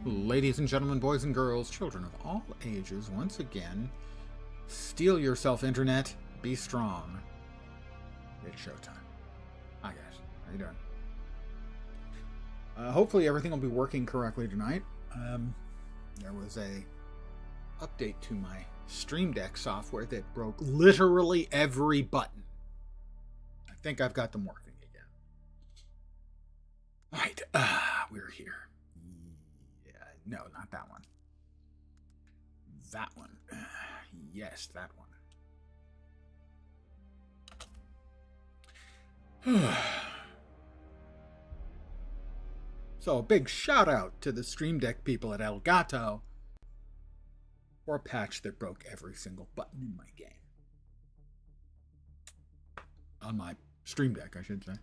ladies and gentlemen, boys and girls, children of all ages, once again, steel yourself, Internet. Be strong. It's showtime. Hi, guys. How you doing? Hopefully everything will be working correctly tonight. There was a update to my Stream Deck software that broke literally every button. I think I've got them working again. All right, we're here. Yeah, no, not that one. That one. Yes, that one. So, a big shout out to the Stream Deck people at Elgato for a patch that broke every single button in my game. On my Stream Deck, I should say.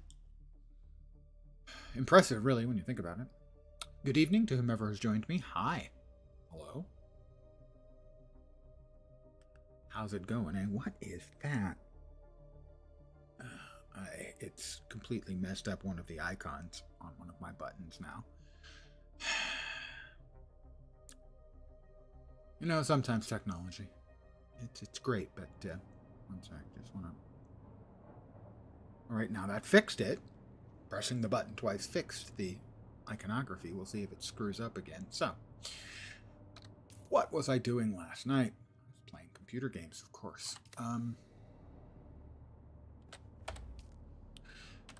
Impressive, really, when you think about it. Good evening to whomever has joined me. Hi. Hello. How's it going? And what is that? It's completely messed up one of the icons on one of my buttons now. You know, sometimes technology. It's great, but one sec, just wanna... Alright, now that fixed it. Pressing the button twice fixed the iconography. We'll see if it screws up again. So, what was I doing last night? I was playing computer games, of course.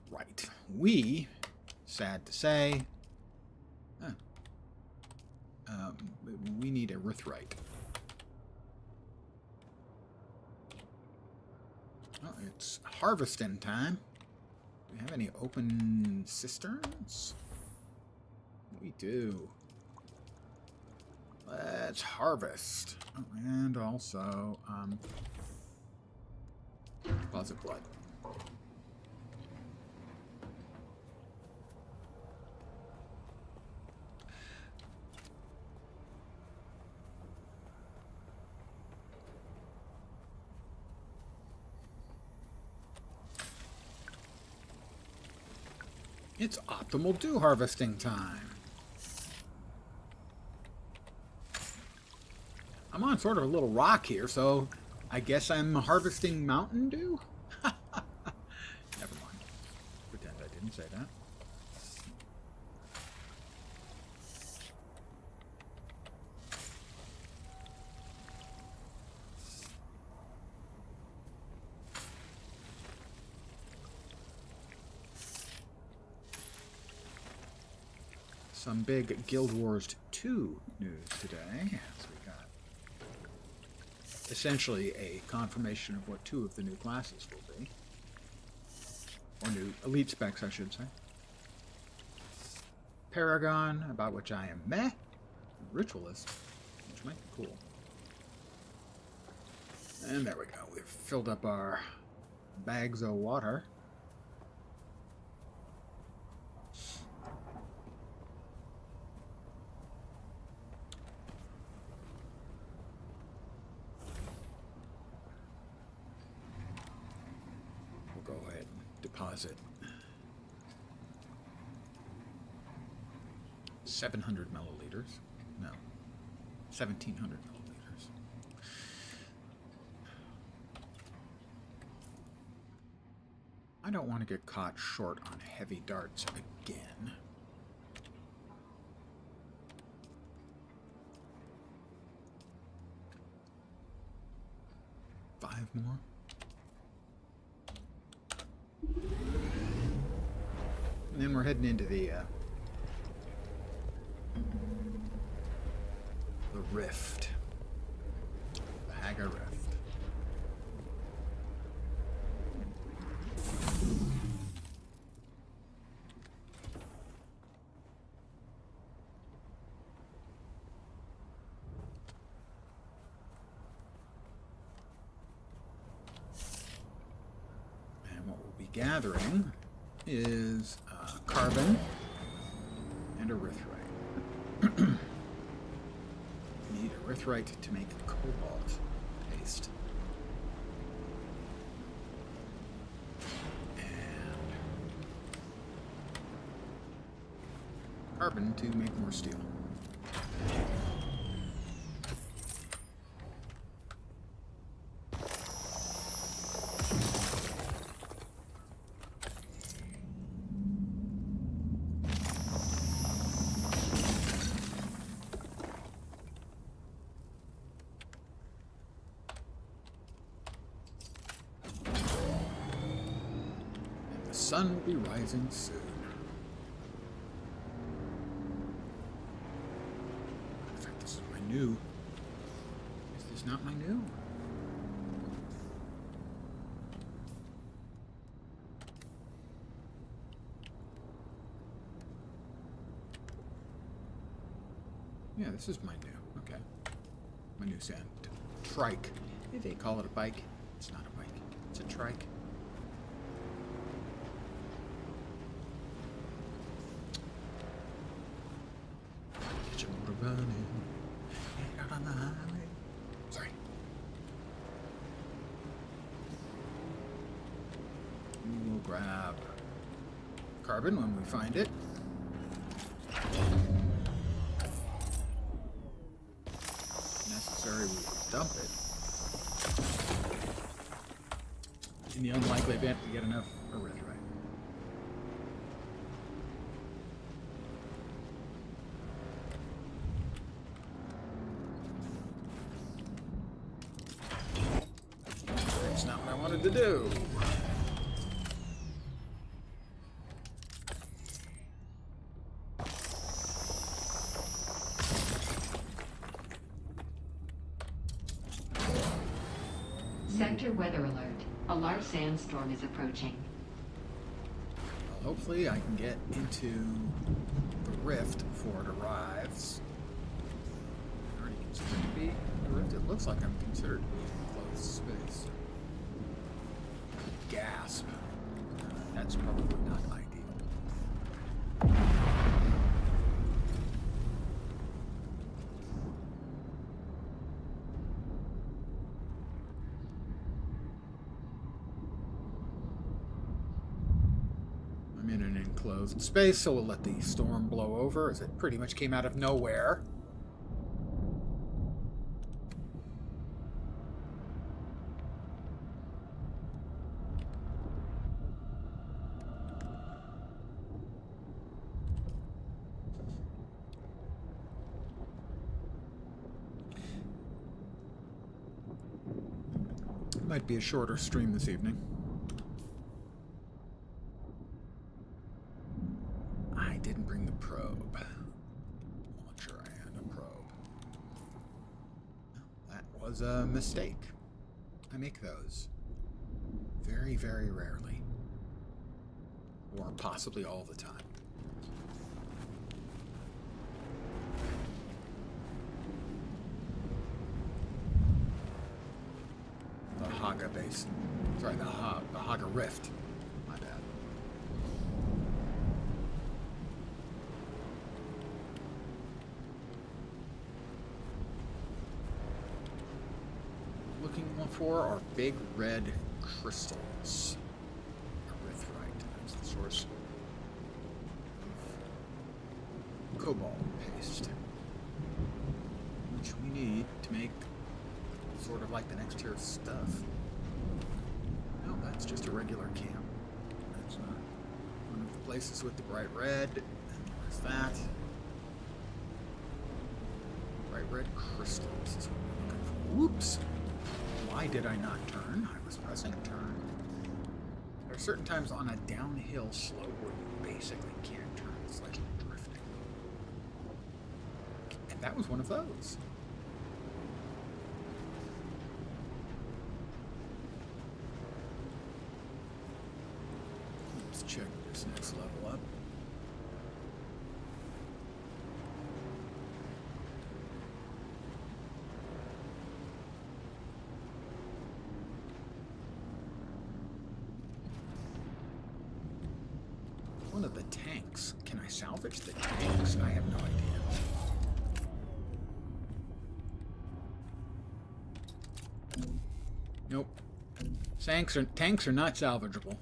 Right. We, sad to say, we need a Erythrite. Oh, it's harvesting time. Do we have any open cisterns? We do. Let's harvest. Oh, and also, deposit blood. It's optimal dew harvesting time. I'm on sort of a little rock here, so I guess I'm harvesting Mountain Dew? Never mind. Pretend I didn't say that. Some big Guild Wars 2 news today. So we got essentially a confirmation of what 2 of the new classes will be. Or new elite specs, I should say. Paragon, about which I am meh. Ritualist, which might be cool. And there we go. We've filled up our bags of water. Deposit 700 milliliters. No, 1,700 milliliters. I don't want to get caught short on heavy darts again. Five more. And then we're heading into the rift. The Haga Rift. And what we'll be gathering is carbon and erythrite. We need erythrite to make cobalt paste. And carbon to make more steel. sun will be rising soon. In fact, this is my new. Is this not my new? Yeah, this is my new. Okay. My new sand trike. They call it a bike. It's not a bike. It's a trike. Get your motor running. Get out on the highway. Sorry. We will grab carbon when we find it. Necessary, we will dump it. In the unlikely event we get enough erythrite. That's not what I wanted to do. Sector weather alert. A large sandstorm is approaching. Well, hopefully I can get into the rift before it arrives. I'm already considered to be in the rift. It looks like I'm considered to be in enclosed space. Gasp. That's probably not ideal. I'm in an enclosed space, so we'll let the storm blow over, as it pretty much came out of nowhere. Might be a shorter stream this evening. I didn't bring the probe. I'm not sure I had a probe. That was a mistake. I make those very, very rarely. Or possibly all the time. The Haga Basin. Sorry, the Haga Rift. My bad. Looking for are big red crystals. Erythrite. That's the source of cobalt paste, which we need to make sort of like the next tier of stuff. No, that's just a regular camp. That's not one of the places with the bright red. And there's that. Bright red crystals is what we're looking for. Whoops! Why did I not turn? I was pressing turn. There are certain times on a downhill slope where you basically can't turn. It's like drifting. And that was one of those. Let's check this next level up. One of the tanks. Can I salvage the tanks? I have no idea. Nope. Tanks are not salvageable.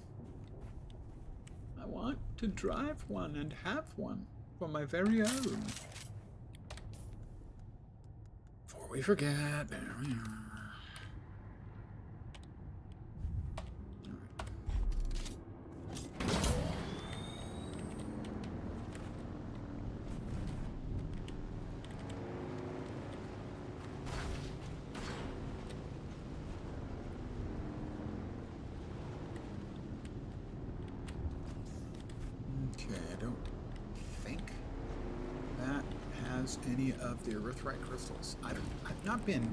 I want to drive one and have one for my very own. Before we forget, there we are. there's any of the erythrite crystals. I've not been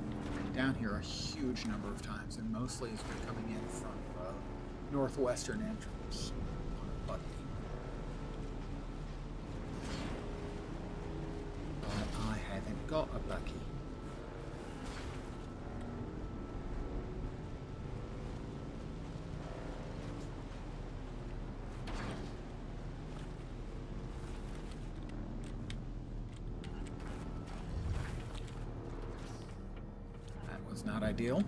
down here a huge number of times, and mostly it's been coming in from the northwestern entrance on a buggy. But I haven't got a buggy. Not ideal.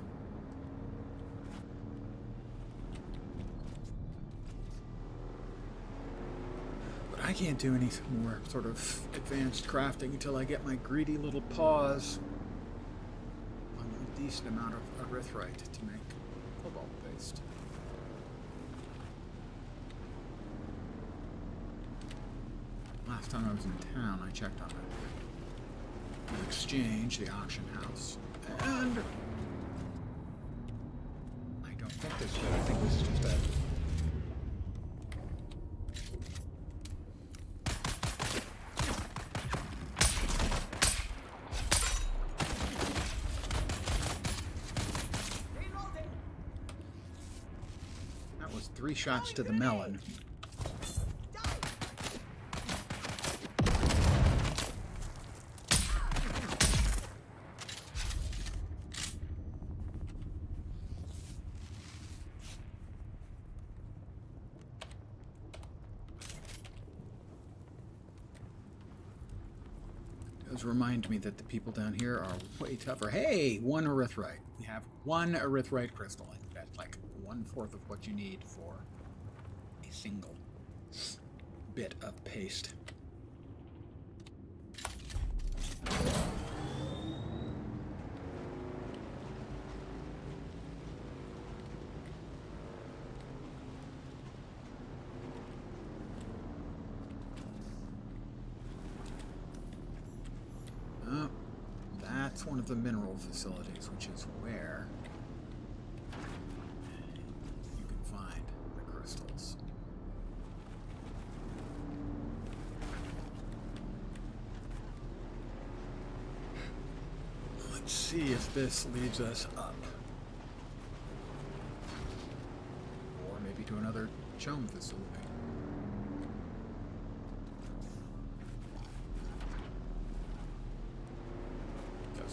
But I can't do any more sort of advanced crafting until I get my greedy little paws on a decent amount of erythrite to make cobalt paste. Last time I was in town, I checked on the exchange, the auction house, and I don't think this is good. I think this is just a... That was 3 shots to the melon. Remind me that the people down here are way tougher. Hey, 1 erythrite. We have 1 erythrite crystal. I think that's like 1/4 of what you need for a single bit of paste. That's one of the mineral facilities, which is where you can find the crystals. Let's see if this leads us up. Or maybe to another chum facility.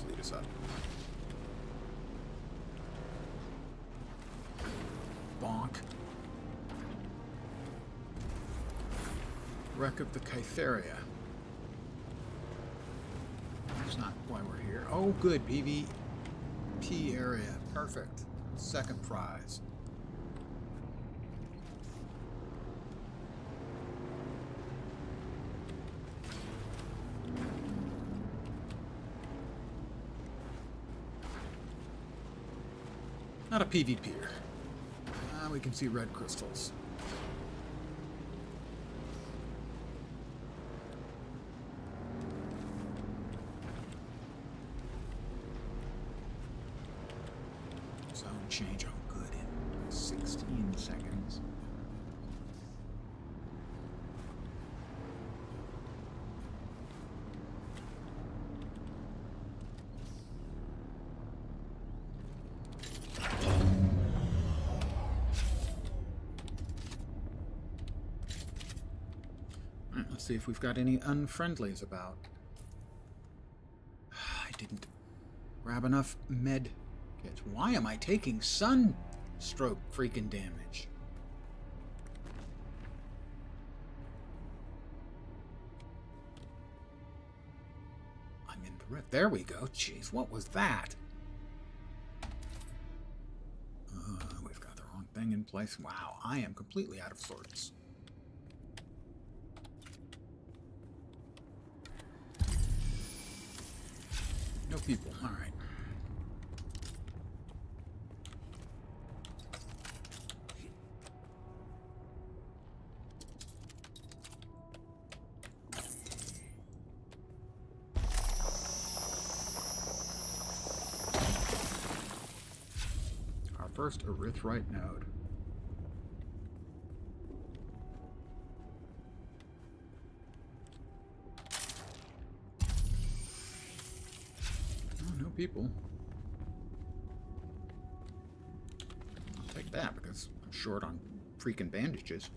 Lead us up. Bonk. Wreck of the Kytheria. That's not why we're here. Oh, good. PvP area. Perfect. Second prize. Not a PvPer. We can see red crystals. Zone change. Oh, good. In 16 seconds. Let's see if we've got any unfriendlies about. I didn't grab enough med kits. Why am I taking sunstroke freaking damage? I'm in the red. There we go. Jeez, what was that? We've got the wrong thing in place. Wow, I am completely out of sorts. No people. All right. Our first erythrite node. people. I'll take that because I'm short on freaking bandages.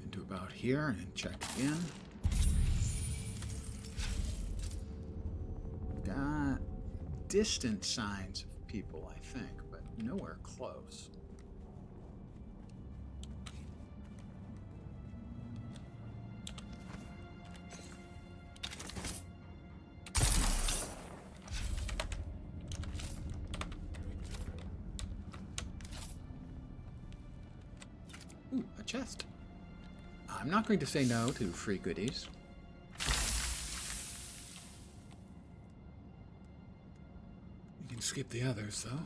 Into about here and check again. Got distant signs of people, I think, but nowhere close. Ooh, a chest. I'm not going to say no to free goodies. You can skip the others, though.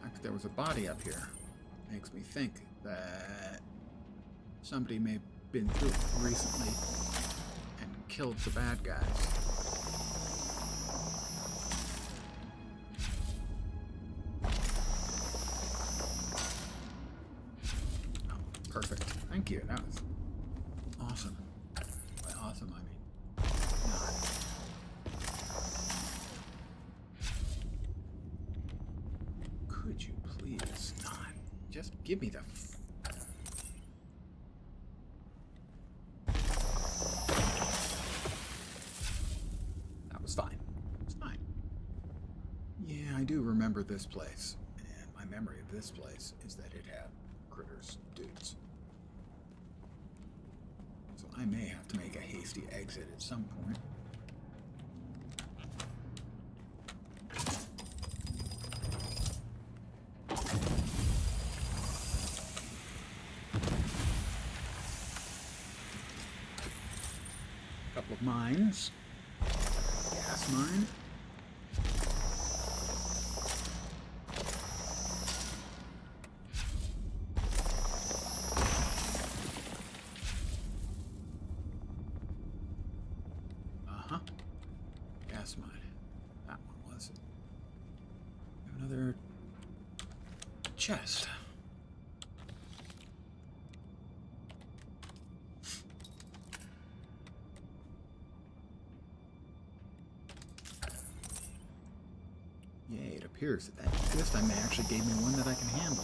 Like there was a body up here. Makes me think that somebody may have been through it recently and killed the bad guys. Perfect. Thank you. That was awesome. By awesome, I mean not. Could you please not? Just give me the... That was fine. It was fine. Yeah, I do remember this place. And my memory of this place is that it had critters, dudes. So I may have to make a hasty exit at some point. Couple of mines. Gas mine. Gas mine. That one was. Another chest. Yay, it appears that this time they actually gave me one that I can handle.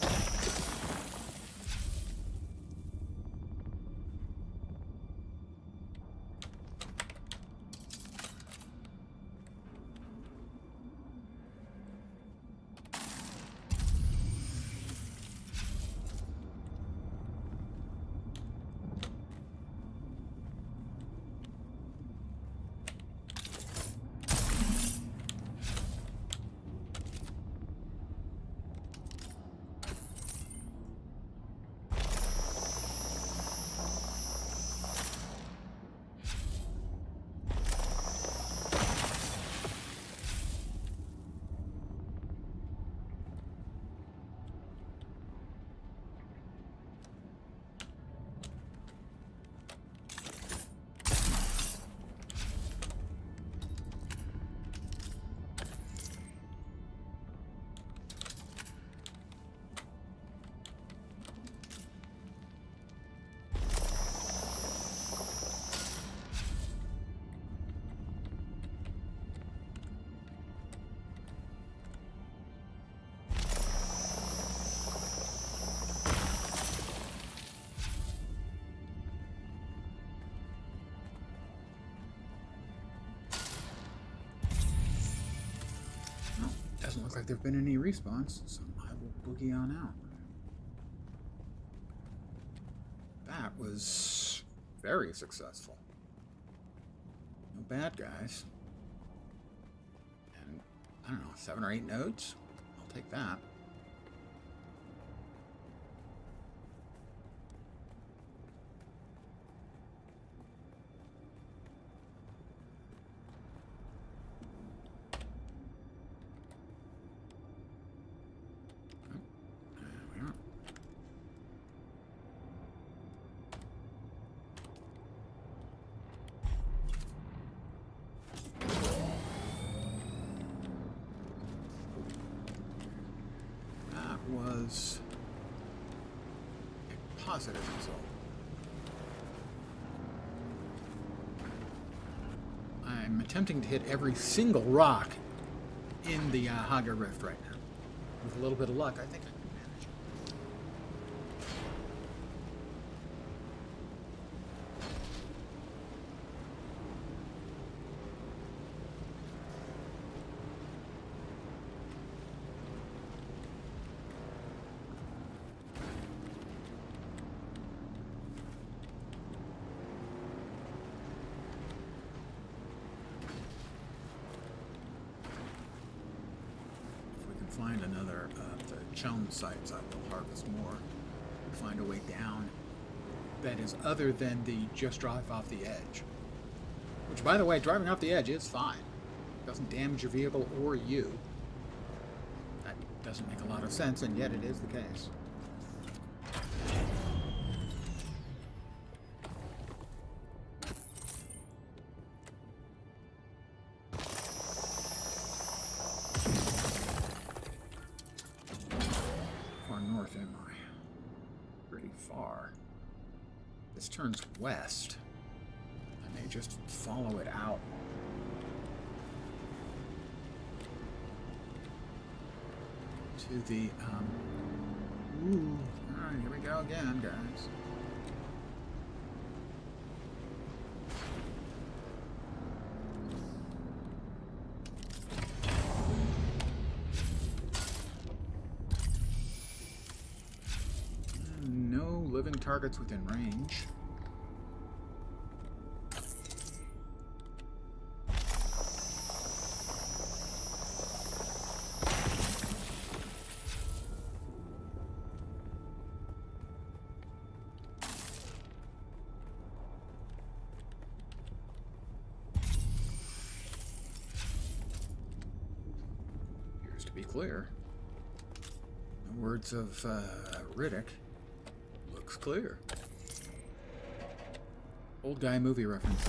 Doesn't look like there have been any respawns, so I will boogie on out. That was very successful. No bad guys. And, I don't know, 7 or 8 nodes? I'll take that. was a positive result. I'm attempting to hit every single rock in the Haga Rift right now. With a little bit of luck, I think I can manage it. Find another of the chum sites, I will harvest more. Find a way down that is other than the just drive off the edge. Which, by the way, driving off the edge is fine. Doesn't damage your vehicle or you. That doesn't make a lot of sense, and yet it is the case. This turns west. I may just follow it out. To the, ooh, alright, here we go again, guys. No living targets within range. To be clear, in the words of Riddick, looks clear. Old guy movie reference.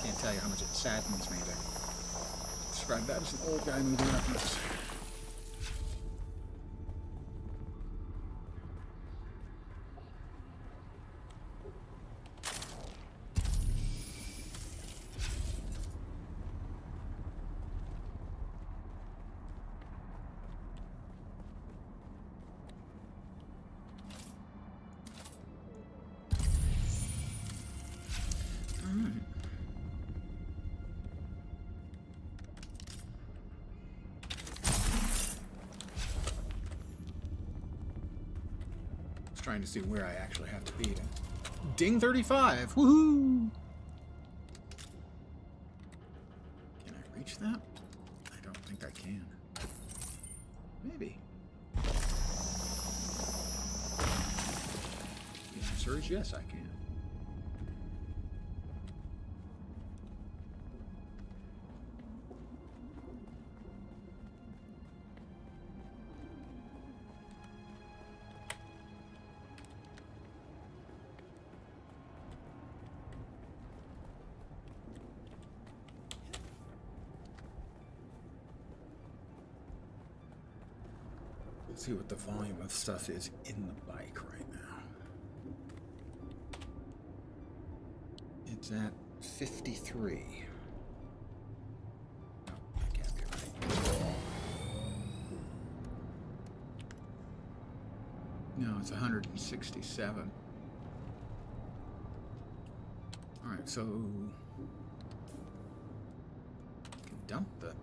Can't tell you how much it saddens me to describe that as an old guy movie reference. Trying to see where I actually have to be to ding 35. Woohoo! Can I reach that? I don't think I can. Maybe. The answer is yes, I can. Let's see what the volume of stuff is in the bike right now. It's at 53. No, that can't be right. No, it's 167. Alright, so I can dump the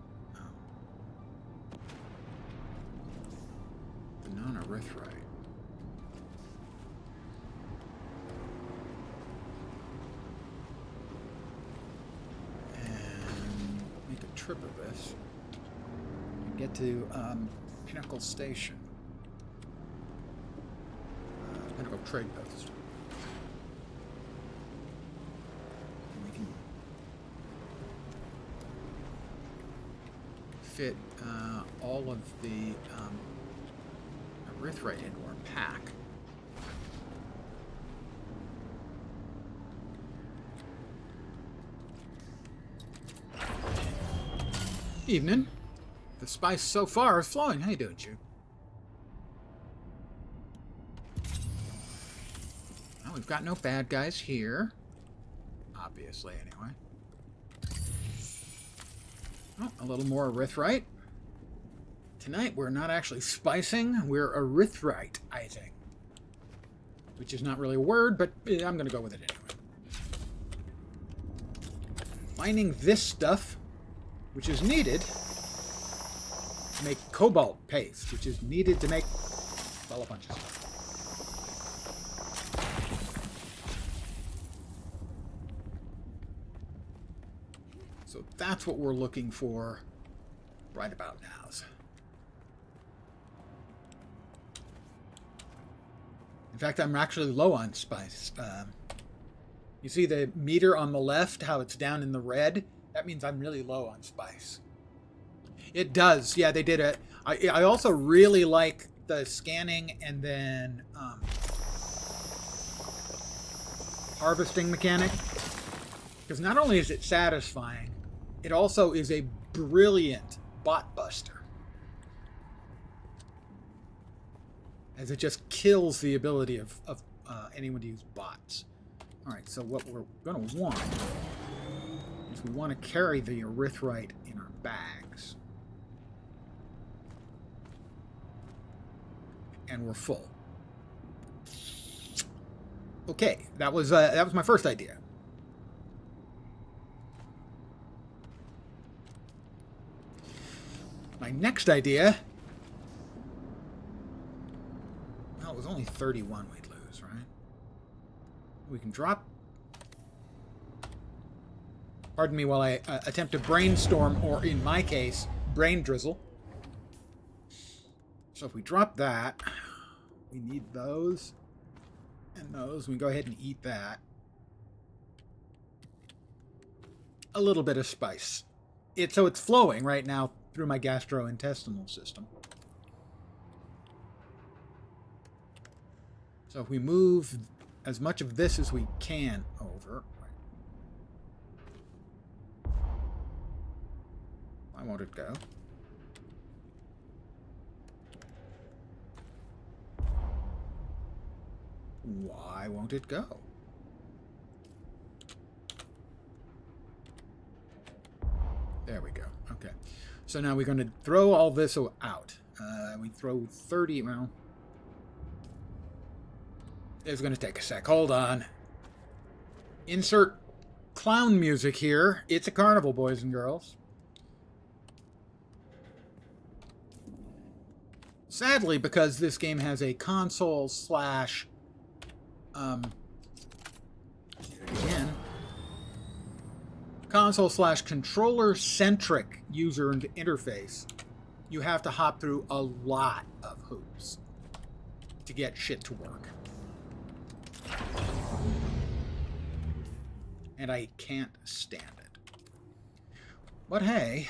non-erythrite. And make a trip of this. And get to Pinnacle Station. Pinnacle Trade Post. And we can fit all of the erythrite into our pack. Evening. The spice so far is flowing. How you doing, Jude? Well, we've got no bad guys here. Obviously, anyway. Oh, a little more erythrite. Tonight, we're not actually spicing. We're erythritizing. Which is not really a word, but I'm going to go with it anyway. Mining this stuff, which is needed to make cobalt paste, which is needed to make, well, a bunch of stuff. So that's what we're looking for right about now. In fact, I'm actually low on spice. You see the meter on the left, how it's down in the red? That means I'm really low on spice. It does. Yeah, they did it. I also really like the scanning and then harvesting mechanic. Because not only is it satisfying, it also is a brilliant bot buster. As it just kills the ability of anyone to use bots. Alright, so what we're going to want is we want to carry the erythrite in our bags. And we're full. Okay, that was my first idea. My next idea... Well, it was only 31 we'd lose, right? We can drop... Pardon me while I attempt to brainstorm, or in my case, brain drizzle. So if we drop that, we need those and those. We can go ahead and eat that. A little bit of spice. So it's flowing right now through my gastrointestinal system. So if we move as much of this as we can over... Why won't it go? Why won't it go? There we go. Okay. So now we're going to throw all this out. We throw 30... Well... It's going to take a sec. Hold on. Insert clown music here. It's a carnival, boys and girls. Sadly, because this game has a console slash... again... Console slash controller-centric user interface, you have to hop through a lot of hoops to get shit to work. And I can't stand it. But hey,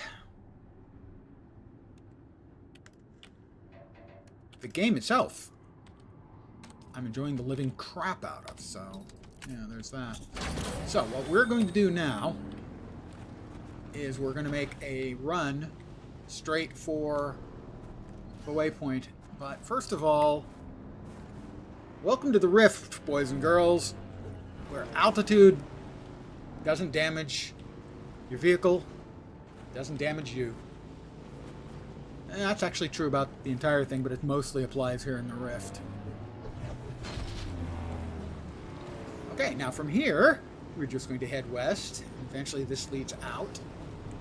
the game itself, I'm enjoying the living crap out of, so yeah, there's that. So what we're going to do now is we're going to make a run straight for the waypoint. But first of all, welcome to the Rift, boys and girls, where altitude doesn't damage your vehicle, doesn't damage you. And that's actually true about the entire thing, but it mostly applies here in the Rift. Okay, now from here, we're just going to head west. Eventually this leads out,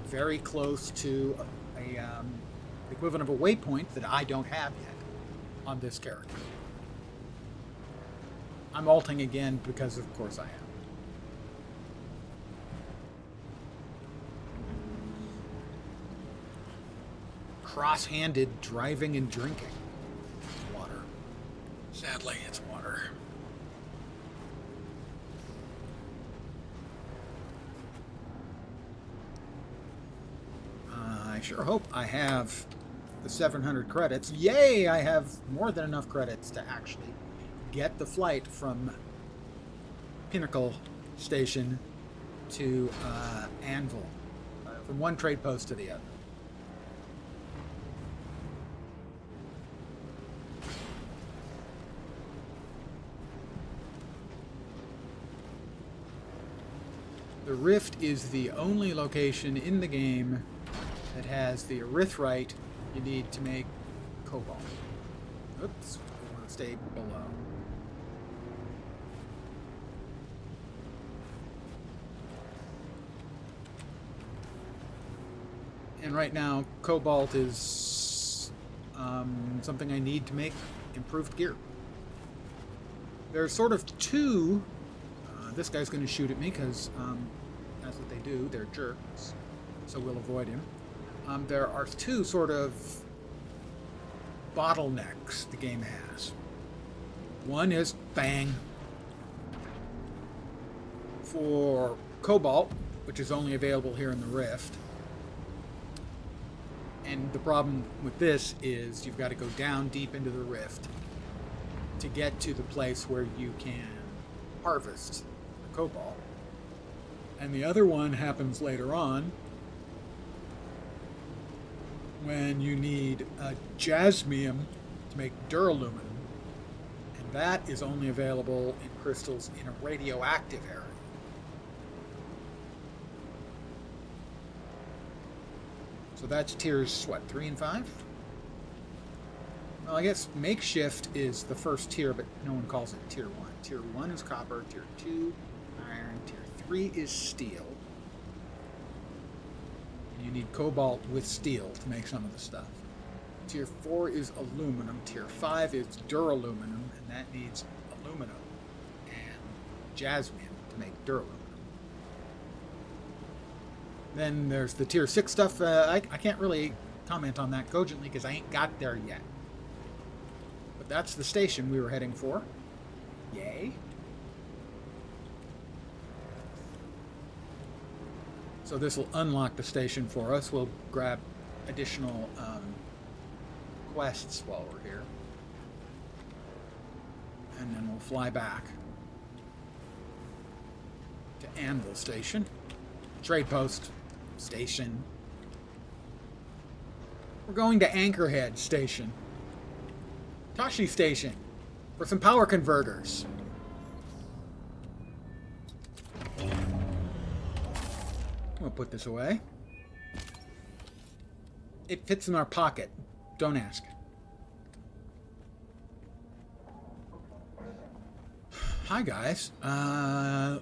very close to a equivalent of a waypoint that I don't have yet on this character. I'm alting again because, of course, I am. Cross-handed driving and drinking. Water. Sadly, it's water. I sure hope I have the 700 credits. Yay! I have more than enough credits to actually get the flight from Pinnacle Station to Anvil. From one trade post to the other. The rift is the only location in the game that has the erythrite you need to make cobalt. Oops, we want to stay below. And right now, cobalt is something I need to make improved gear. There's sort of two. This guy's going to shoot at me because that's what they do. They're jerks. So we'll avoid him. There are two sort of bottlenecks the game has. One is bang. For cobalt, which is only available here in the Rift. And the problem with this is you've got to go down deep into the Rift to get to the place where you can harvest the cobalt. And the other one happens later on when you need jasmium to make duraluminum. And that is only available in crystals in a radioactive area. So that's tiers, what, 3 and 5? Well, I guess makeshift is the first tier, but no one calls it tier 1. Tier 1 is copper, tier 2, iron, tier 3 is steel. And you need cobalt with steel to make some of the stuff. Tier 4 is aluminum, tier 5 is duraluminum, and that needs aluminum and jasmium to make duraluminum. Then there's the tier 6 stuff. I can't really comment on that cogently because I ain't got there yet. But that's the station we were heading for. Yay. So this will unlock the station for us. We'll grab additional quests while we're here. And then we'll fly back to Anvil Station. Trade post. Station. We're going to Anchorhead Station. Tashi Station. For some power converters. We'll put this away. It fits in our pocket. Don't ask. Hi guys.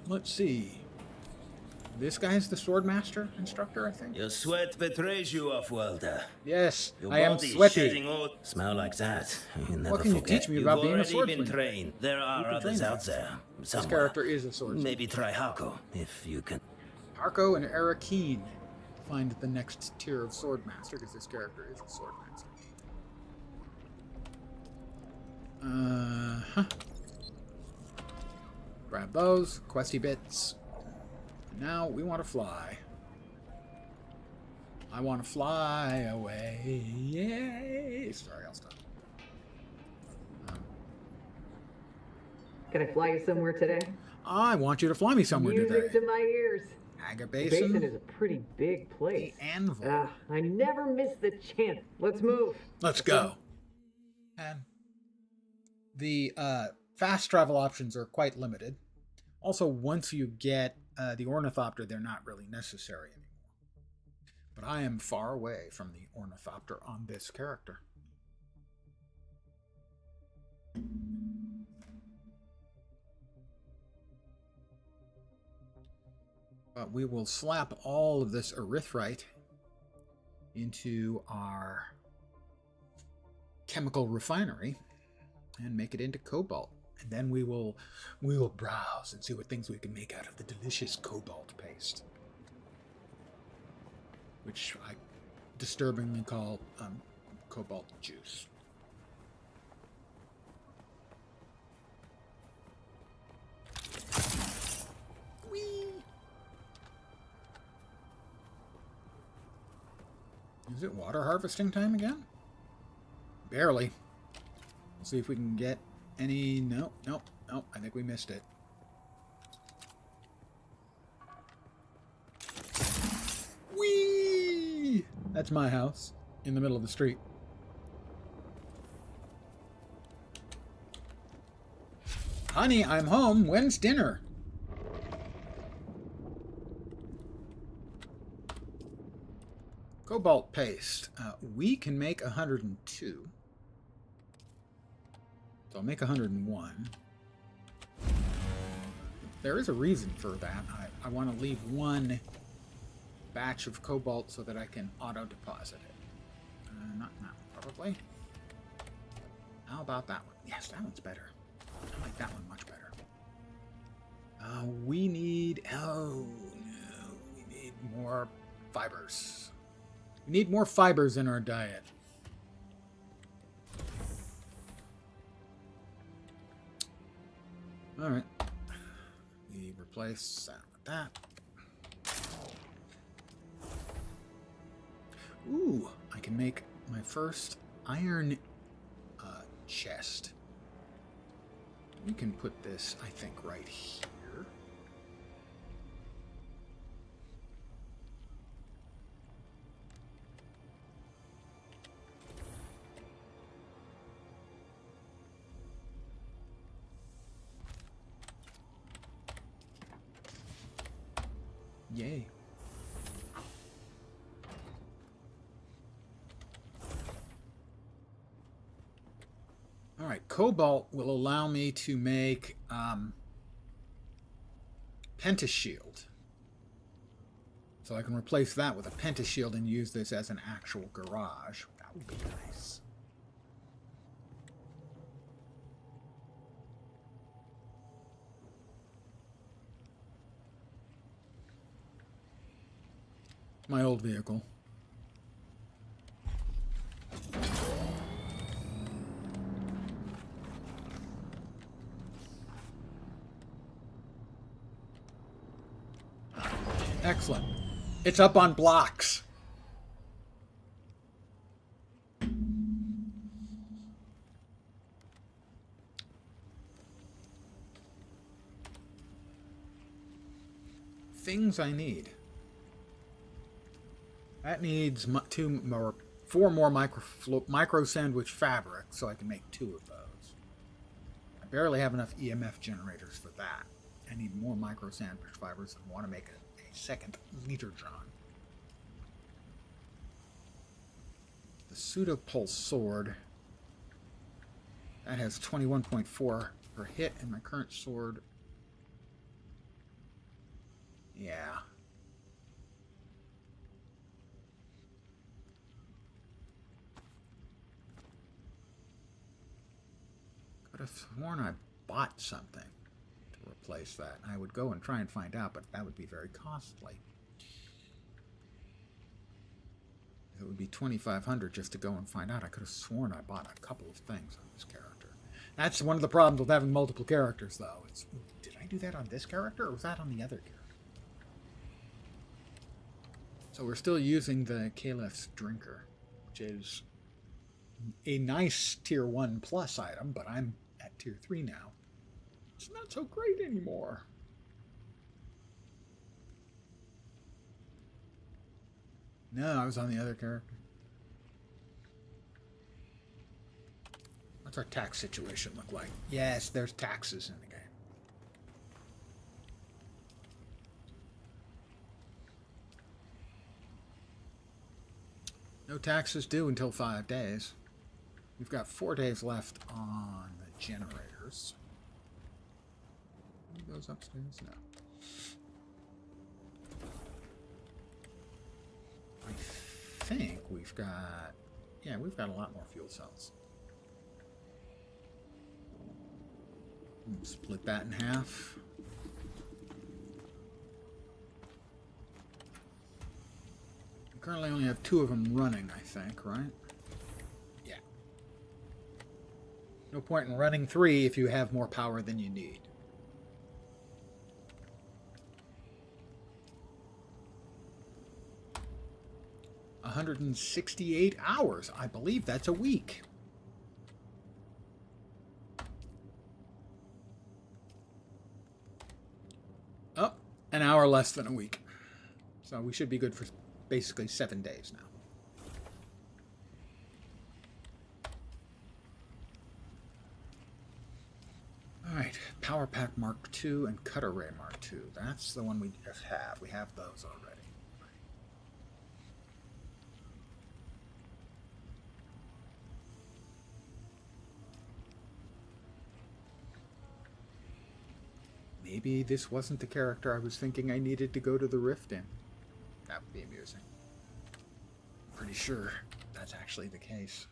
Let's see. This guy's the Swordmaster instructor, I think. Your sweat betrays you, Off-Worlder. Yes, Your I am body's sweaty. shedding all... Smell like that. You never What can you forget. teach me You've about being a already been swordsman? trained. There are can others train out us. there. This Somewhere. character is a swordsman. Maybe try Hako, if you can. Harko and Arakeen find the next tier of Swordmaster, because this character is a Swordmaster. Grab those, questy bits. Now we want to fly. I want to fly away. Yay! Sorry, I'll stop. Can I fly you somewhere today? I want you to fly me somewhere Music today. to my ears. Aga The Basin. basin is a pretty big place. The Anvil. I never miss the chance. Let's move. Let's go. And the fast travel options are quite limited. Also, once you get the Ornithopter, they're not really necessary anymore. But I am far away from the Ornithopter on this character. But we will slap all of this erythrite into our chemical refinery and make it into cobalt. And then we will browse and see what things we can make out of the delicious cobalt paste, which I disturbingly call cobalt juice. Whee! Is it water harvesting time again? Barely. Let's see if we can get any... Nope. I think we missed it. Whee! That's my house in the middle of the street. Honey, I'm home. When's dinner? Cobalt paste. We can make 102. So I'll make 101. There is a reason for that. I want to leave one batch of cobalt so that I can auto-deposit it. Not that one, probably. How about that one? Yes, that one's better. I like that one much better. We need... Oh, no. We need more fibers. We need more fibers in our diet. Alright. We replace that with that. Ooh, I can make my first iron chest. We can put this, I think, right here. Yay. All right, cobalt will allow me to make pentashield. So I can replace that with a pentashield and use this as an actual garage. That would be nice. My old vehicle. Excellent. It's up on blocks. Things I need. That needs four more micro sandwich fabric, so I can make 2 of those. I barely have enough EMF generators for that. I need more micro sandwich fibers and want to make a second Literjon. The pseudopulse sword. That has 21.4 per hit, and my current sword. Yeah. Could have sworn I bought something to replace that. I would go and try and find out, but that would be very costly. It would be $2,500 just to go and find out. I could have sworn I bought a couple of things on this character. That's one of the problems with having multiple characters, though. It's, did I do that on this character, or was that on the other character? So we're still using the Caliph's Drinker, which is a nice Tier 1 plus item, but I'm at Tier 3 now. It's not so great anymore. No, I was on the other character. What's our tax situation look like? Yes, there's taxes in the game. No taxes due until 5 days. We've got 4 days left on the generators. Who goes upstairs? No. I think we've got... Yeah, we've got a lot more fuel cells. Split that in half. We currently only have 2 of them running, I think, right? Yeah. No point in running 3 if you have more power than you need. $168 hours. I believe that's a week. Oh, an hour less than a week. So we should be good for basically 7 days now. Alright, Power Pack Mark II and Cutter Ray Mark II. That's the one we just have. We have those already. maybe this wasn't the character I was thinking I needed to go to the rift in. That would be amusing. I'm pretty sure that's actually the case.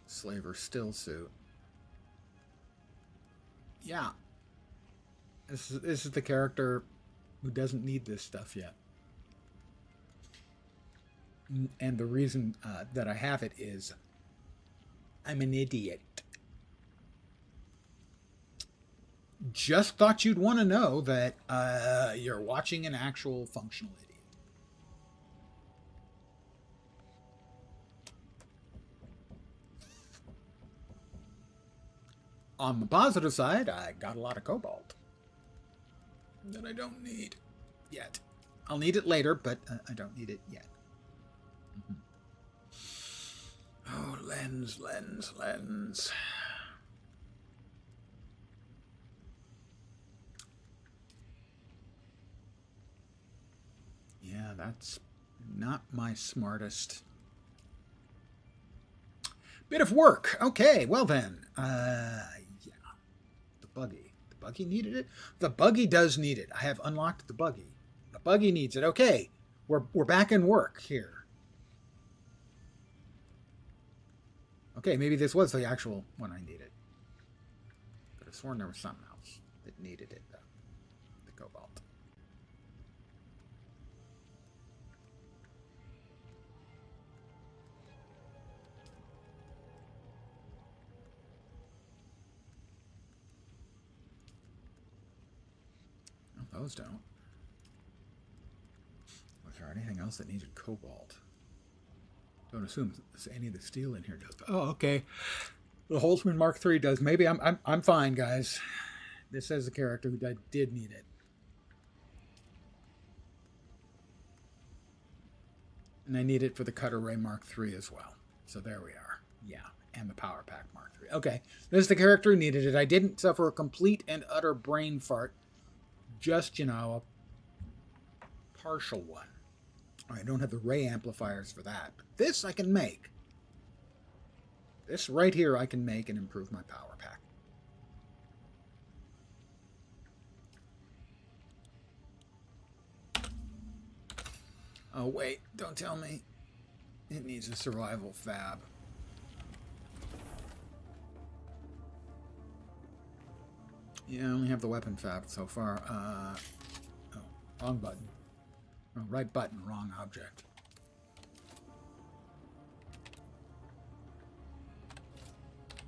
Slaver still suit. Yeah. This is the character who doesn't need this stuff yet. And the reason that I have it is I'm an idiot. Just thought you'd want to know that you're watching an actual functional idiot. On the positive side, I got a lot of cobalt that I don't need yet. I'll need it later, but I don't need it yet. Oh, lens. Yeah, that's not my smartest bit of work. Okay, well then. Yeah. The buggy. The buggy needed it? The buggy does need it. I have unlocked the buggy. The buggy needs it. Okay. We're back in work here. Okay, maybe this was the actual one I needed. Could have sworn there was something else that needed it, though. The cobalt. Oh, those don't. Was there anything else that needed cobalt? Don't assume any of the steel in here does. Oh, okay. The Holtzman Mark III does. Maybe I'm fine, guys. This says a character who did need it. And I need it for the Cutter Ray Mark III as well. So there we are. Yeah, and the Power Pack Mark III. Okay, this is the character who needed it. I didn't suffer a complete and utter brain fart. Just, a partial one. I don't have the ray amplifiers for that, but this I can make. This right here I can make and improve my power pack. Oh wait, don't tell me. It needs a survival fab. Yeah, I only have the weapon fab so far. Oh, wrong button. Oh, right button, wrong object.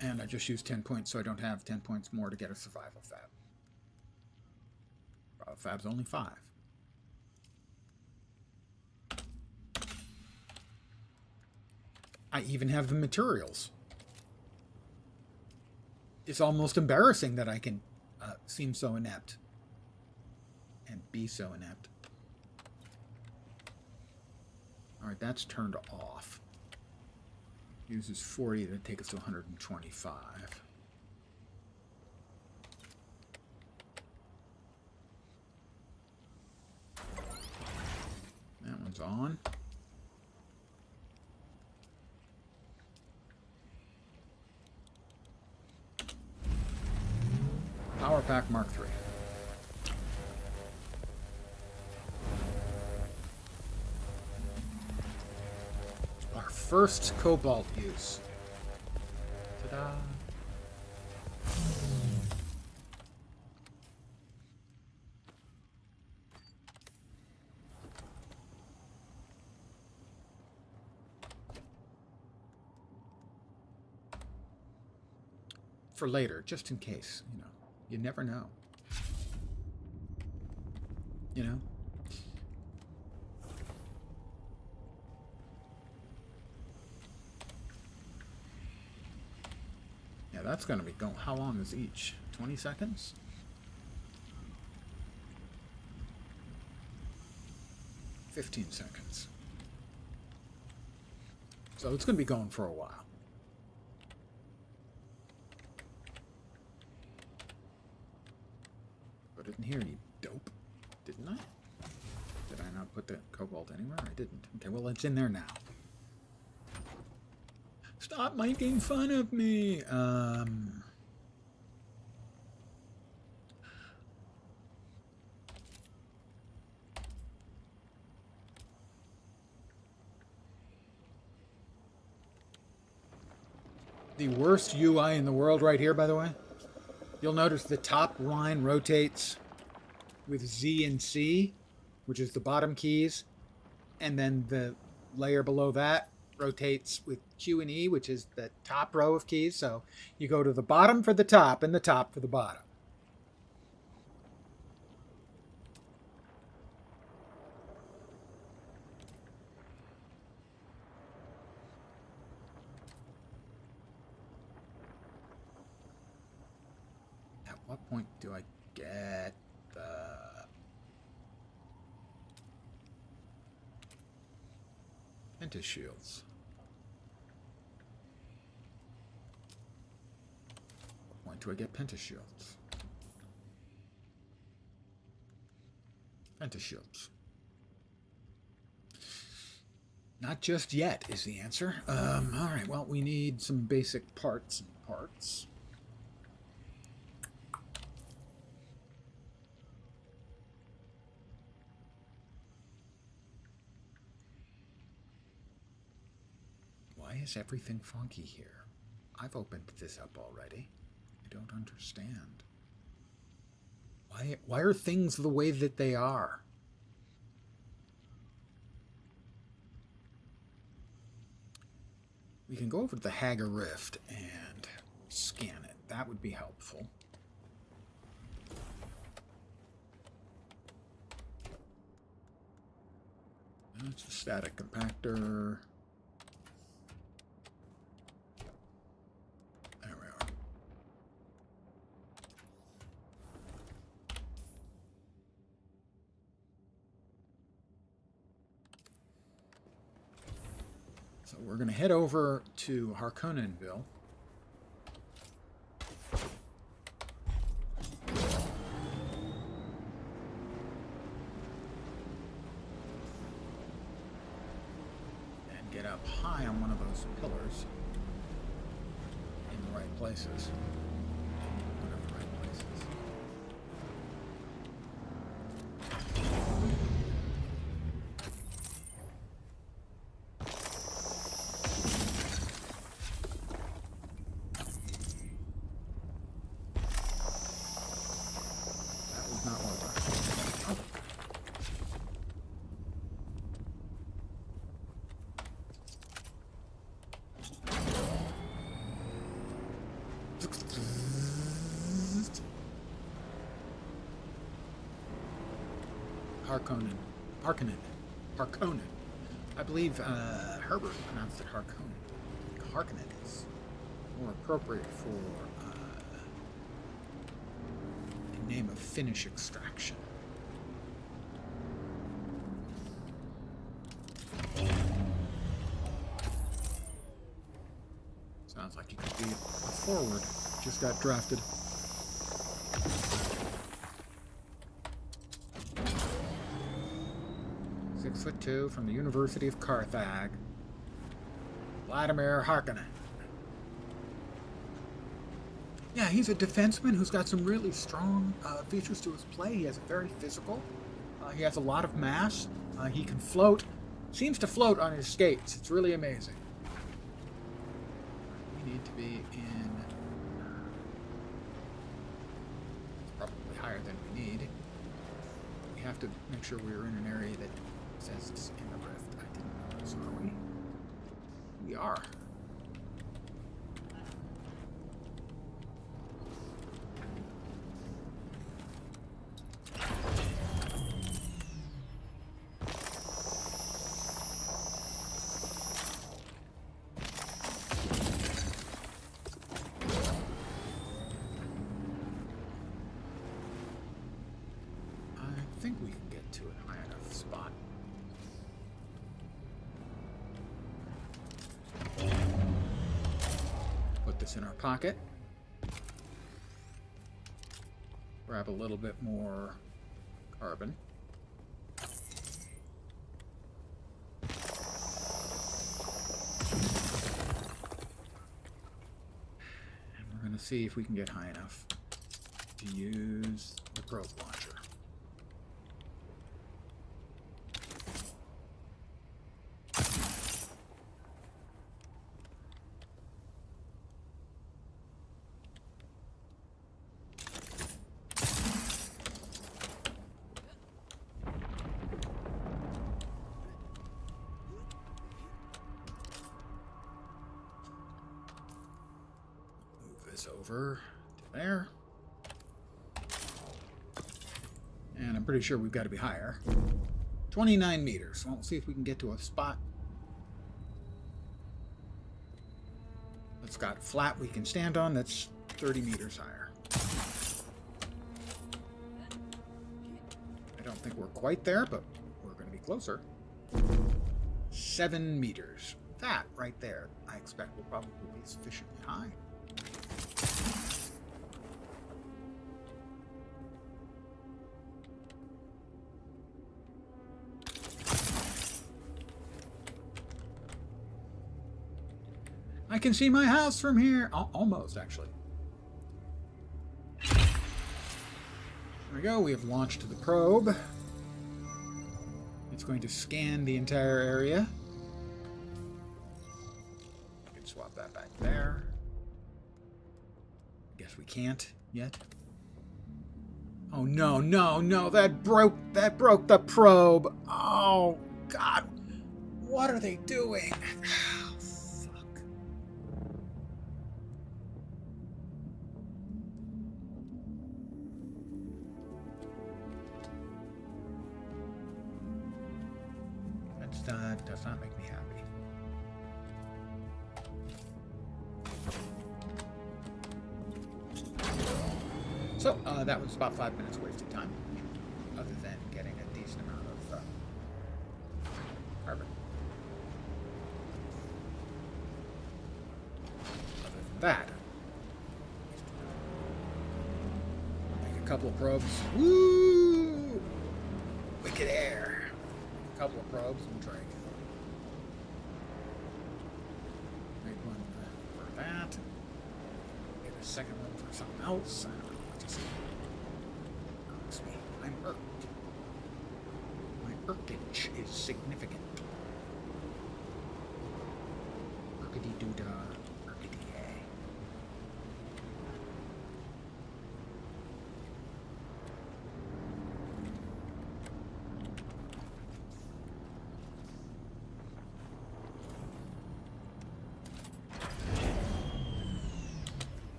And I just used 10 points, so I don't have 10 points more to get a survival fab. Fab's only 5. I even have the materials. It's almost embarrassing that I can seem so inept and be so inept. All right, that's turned off. Uses 40 to take us to 125. That one's on. Power Pack Mark III. Our first cobalt use. Ta-da! For later, just in case, You never know. Yeah, that's going to be going. How long is each? 20 seconds? $15 seconds. So it's going to be going for a while. Put it in here, you dope. Didn't I? Did I not put the cobalt anywhere? I didn't. Okay, well, it's in there now. Stop making fun of me. The worst UI in the world right here, by the way. You'll notice the top line rotates with Z and C, which is the bottom keys, and then the layer below that rotates with Q and E, which is the top row of keys. So you go to the bottom for the top and the top for the bottom. At what point do I get the Penta shields? What point do I get Penta shields? Penta shields. Not just yet is the answer. All right, well, we need some basic parts and parts. Why is everything funky here? I've opened this up already. I don't understand. Why are things the way that they are? We can go over to the Hager Rift and scan it. That would be helpful. That's the static compactor. There we are. So we're going to head over to Harkonnenville. And get up high on one of those pillars in the right places. One of the right places. Harkonnen. I believe Herbert pronounced it Harkonnen. Harkonnen is more appropriate for a name of Finnish extraction. Sounds like you could be a forward. Just got drafted. .6'2" from the University of Carthage, Vladimir Harkonnen. Yeah, he's a defenseman who's got some really strong features to his play. He has a very physical. He has a lot of mass. He can float. Seems to float on his skates. It's really amazing. We need to be in probably higher than we need. We have to make sure we're in an area that says it's in the rift. I didn't notice, are we? We are. I think we can get to a high enough spot. Put this in our pocket. Grab a little bit more carbon. to see if we can get high enough to use the probe launcher. Over to there. And I'm pretty sure we've got to be higher. 29 meters. Well, we'll see if we can get to a spot that's got flat we can stand on that's 30 meters higher. I don't think we're quite there, but we're going to be closer. 7 meters. That right there, I expect, will probably be sufficiently high. I can see my house from here. Almost, actually. There we go. We have launched the probe. It's going to scan the entire area. I can swap that back there. Guess we can't yet. Oh no, no, no! That broke the probe. Oh God! What are they doing? Does not make me happy. So, that was about 5 minutes wasted time, other than getting a decent amount of carbon. Other than that, make a couple of probes. Woo! Wicked air. A couple of probes and try again. Make one for that. Get a second one for something else. I don't know what to say. Excuse me. I'm irked. My irkage is significant. Irkity doodah. Irkity yay.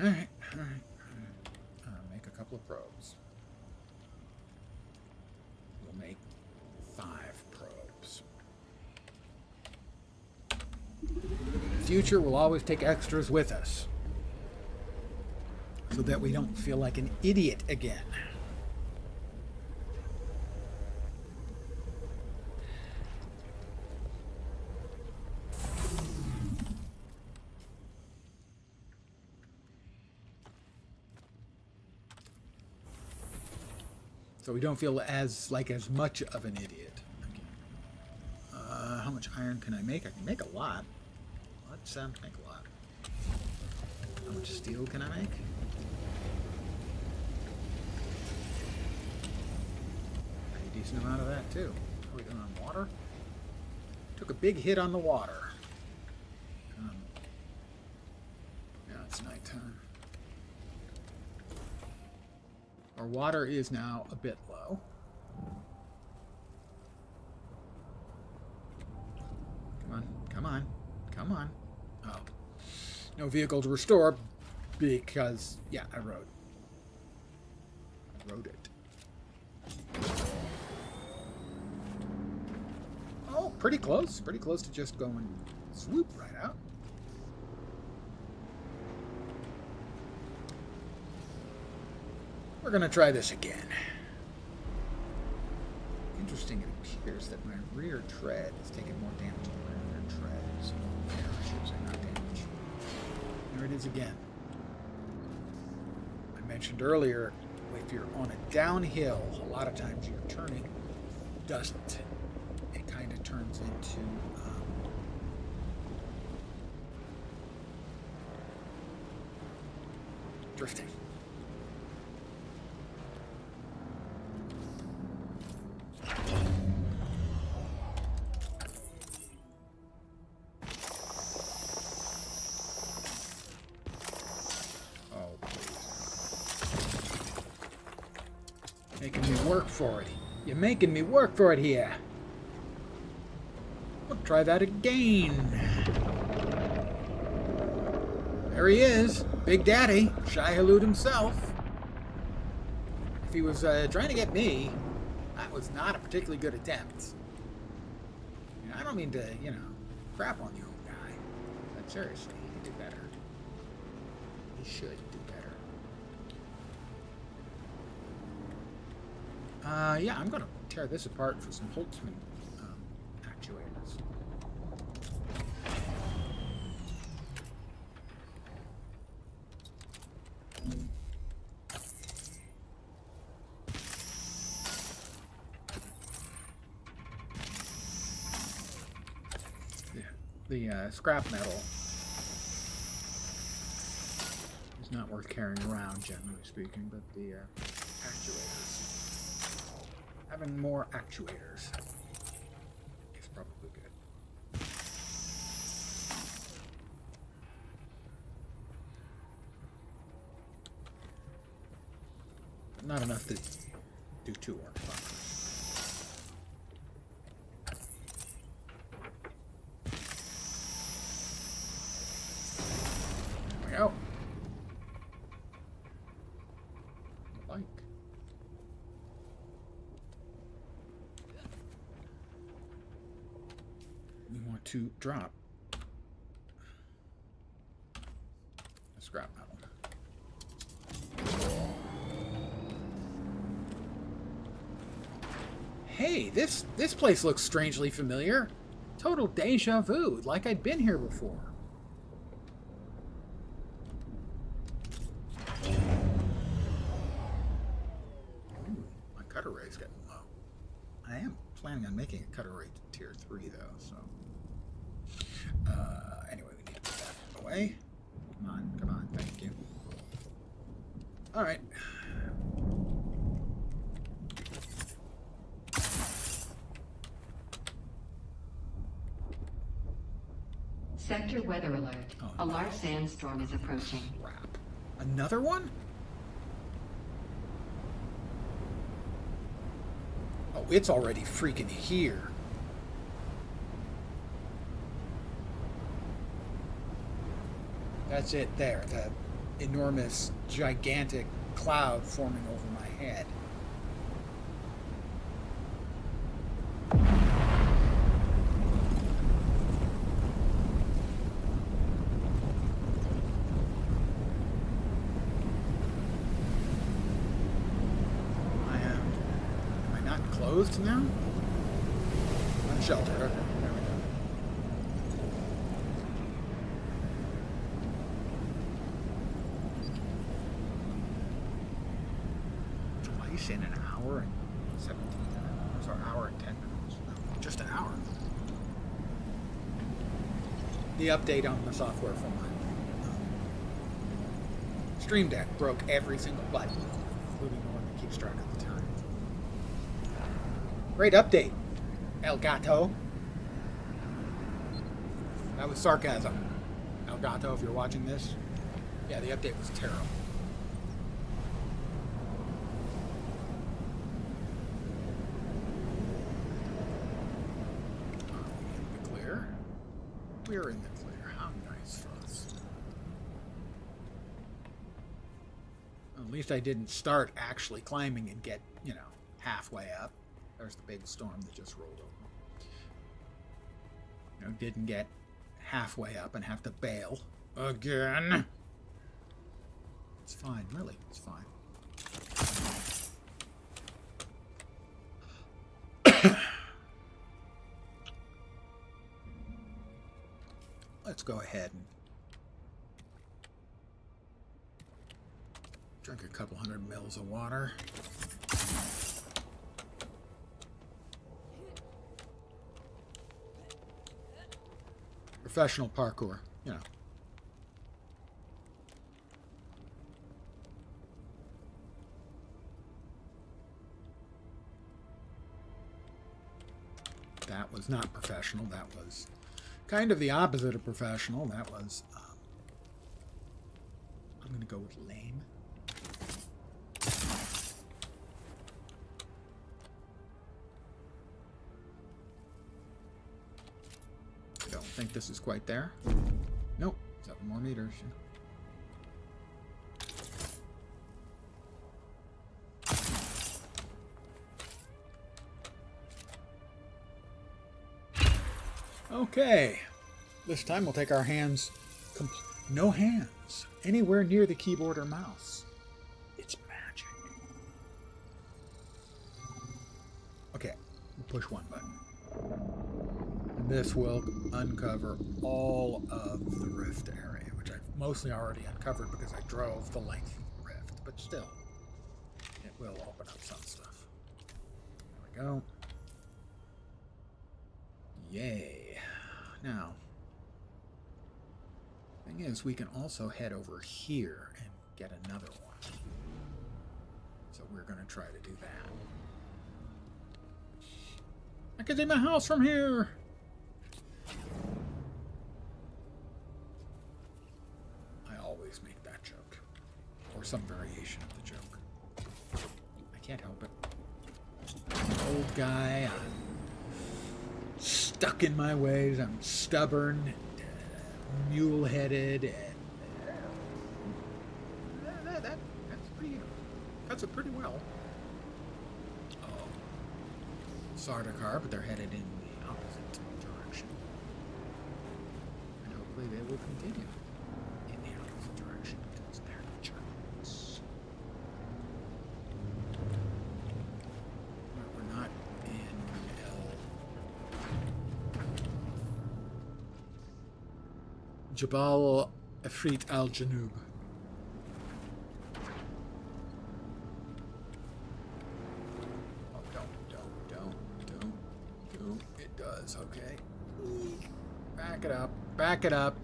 All right. Make a couple of probes. We'll make 5 probes. In the future, we'll always take extras with us, so that we don't feel like an idiot again. So we don't feel as much of an idiot. Okay. How much iron can I make? I can make a lot. Let's make a lot. How much steel can I make? A decent amount of that too. How are we doing on water? Took a big hit on the water. Now it's nighttime. Our water is now a bit low. Come on, come on, come on. Oh. No vehicle to restore because, yeah, I rode. I rode it. Oh, pretty close. Pretty close to just going swoop right out. We're going to try this again. Interesting, it appears that my rear tread is taking more damage than my rear treads. I should say not damage. There it is again. I mentioned earlier, if you're on a downhill, a lot of times your turning doesn't. It kind of turns into drifting. Oh, please. Making me work for it. You're making me work for it here. We'll try that again. There he is. Big Daddy. Shai Hulud himself. If he was trying to get me, that was not a particularly good attempt. You know, I don't mean to, you know, crap on the old guy. But seriously, he could do better. He should do better. Yeah, I'm going to tear this apart for some Holtzman actuators. The scrap metal is not worth carrying around, generally speaking, but the actuators. Having more actuators is probably good. But not enough to do 2 work bunkers. Oh. Like. We want to drop a scrap metal. Hey, this place looks strangely familiar. Total deja vu, like I'd been here before. Cutter rate's getting low. I am planning on making a cutter rate to tier 3 though, so anyway, we need to put that away. Come on, thank you. Alright. Sector weather alert. Oh, A no. large sandstorm is approaching. Crap. Another one? Oh, it's already freaking here. That's it there. The enormous, gigantic cloud forming over my head. Am I not clothed now? Unsheltered. Okay, there we go. Twice in an hour and 17 minutes, or hour and 10 minutes. No, just an hour. The update on the software for my Stream Deck broke every single button, including the one that keeps track of the time. Great update, El Gato. That was sarcasm. El Gato, if you're watching this. Yeah, the update was terrible. In the clear. We're in the clear. How nice for us. Well, at least I didn't start actually climbing and get, you know, halfway up. There's the big storm that just rolled over. You know, didn't get halfway up and have to bail again. It's fine, really. It's fine. Let's go ahead and drink a couple 100 mils of water. Professional parkour, you know. that was not professional. That was kind of the opposite of professional. That was, I'm going to go with lame. I don't think this is quite there. Nope, 7 more meters. Okay, this time we'll take our hands, no hands, anywhere near the keyboard or mouse. It's magic. Okay, we'll push one button. And this will uncover all of the rift area, which I've mostly already uncovered because I drove the length of the rift, but still, it will open up some stuff. There we go. Yay. Now, thing is, we can also head over here and get another one. So we're going to try to do that. I can see my house from here! I always make that joke. Or some variation of the joke. I can't help it. I'm an old guy. I'm stuck in my ways. I'm stubborn, mule-headed, and that's it pretty well. Oh, Sardaukar, but they're headed in the opposite direction, and hopefully they will continue in the opposite direction because they're jerks. We're not in Jabal Efrit al-Janub. Oh, don't. It does, okay. Back it up. Back it up.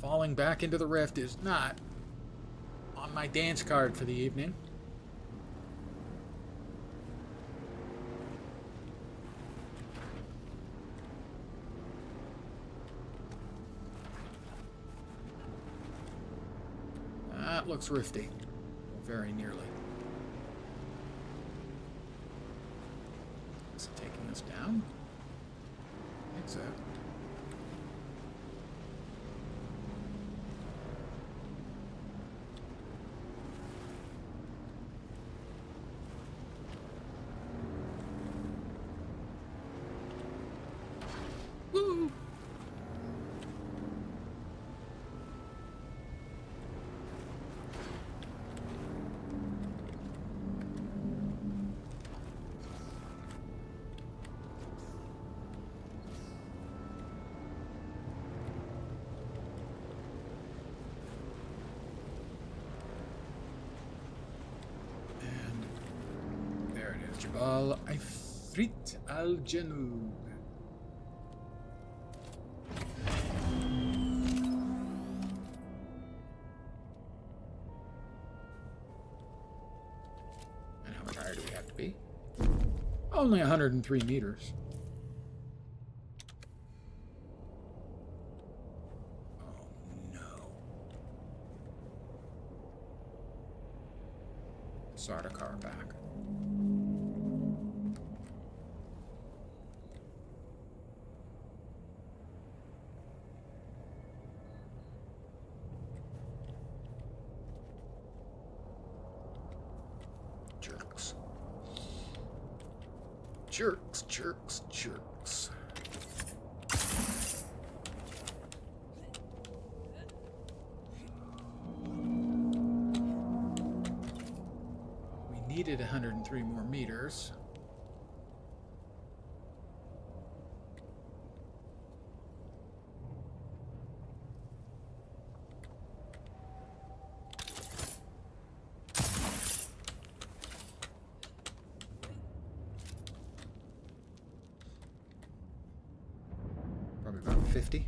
Falling back into the rift is not on my dance card for the evening. That looks rifty. Very nearly. Is it taking us down? I think so. Woo! Jabal Ifrit al-Janub. And how much higher do we have to be? Only 103 meters. Oh no. Sardaukar back. Jerks. We needed 103 more meters. Probably about 50,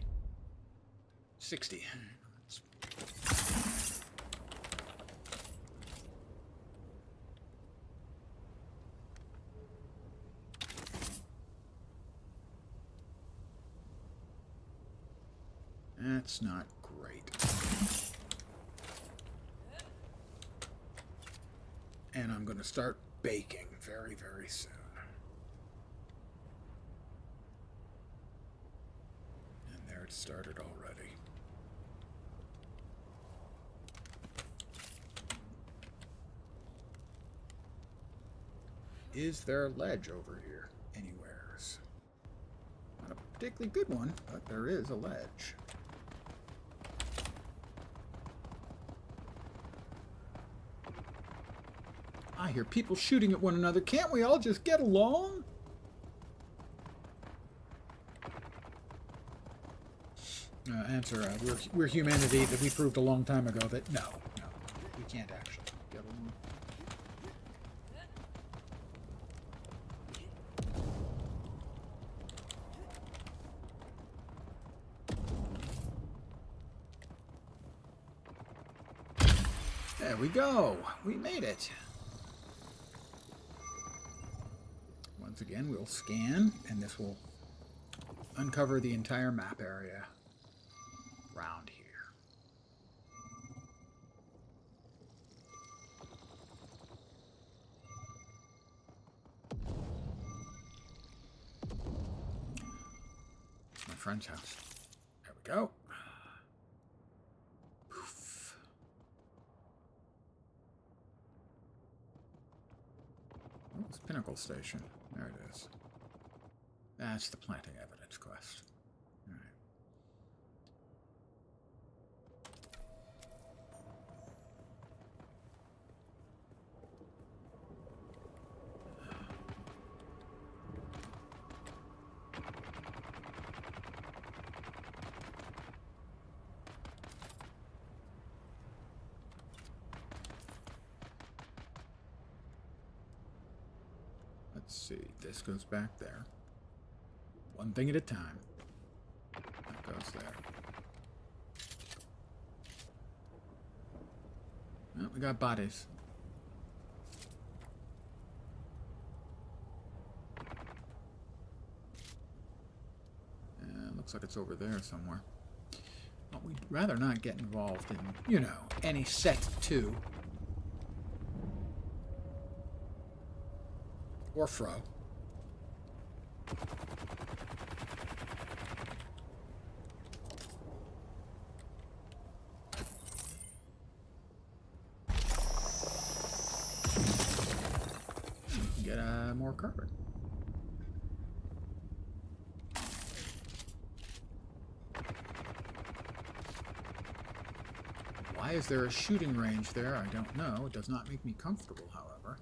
60. That's not great. And I'm going to start baking very, very soon. And there it started already. Is there a ledge over here anywheres? Not a particularly good one, but there is a ledge. I hear people shooting at one another. Can't we all just get along? Answer, we're humanity that we proved a long time ago that no, we can't actually get along. There we go. We made it. Once again, we'll scan, and this will uncover the entire map area around here. My friend's house. There we go. Poof. Oh, it's Pinnacle Station. There it is. That's the planting evidence quest. All right. Let's see. This goes back there. One thing at a time. That goes there. Oh, we got bodies. Looks like it's over there somewhere. But we'd rather not get involved in, you know, any set 2. Or fro. Get more carbon. Why is there a shooting range there? I don't know. It does not make me comfortable, however.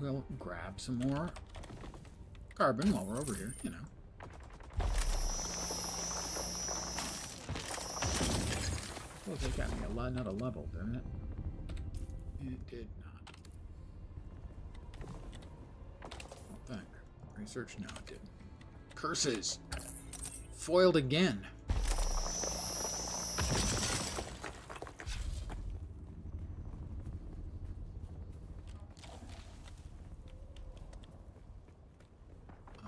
We'll grab some more carbon while we're over here, you know. Well, they got me another level, didn't it? It did not. Oh, thank. Research? No, it didn't. Curses! Foiled again.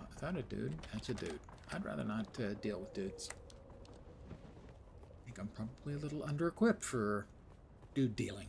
Is that a dude? That's a dude. I'd rather not deal with dudes. I think I'm probably a little under-equipped for dude dealing.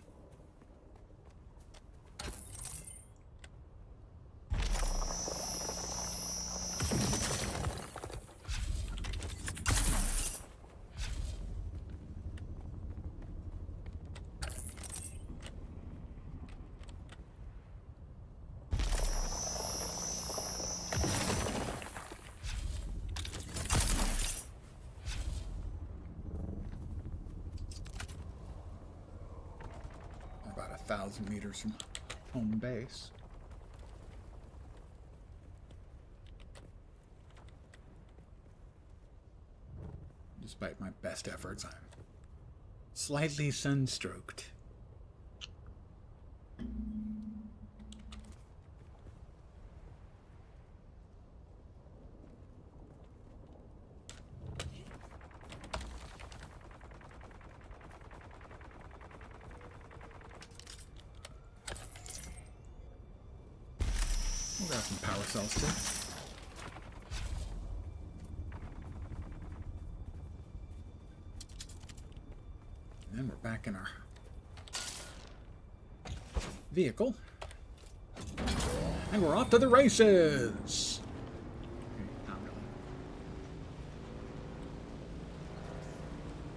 About 1,000 meters from home base. Despite my best efforts, I'm slightly sunstroked. Got some power cells too. And then we're back in our vehicle. And we're off to the races! Not really.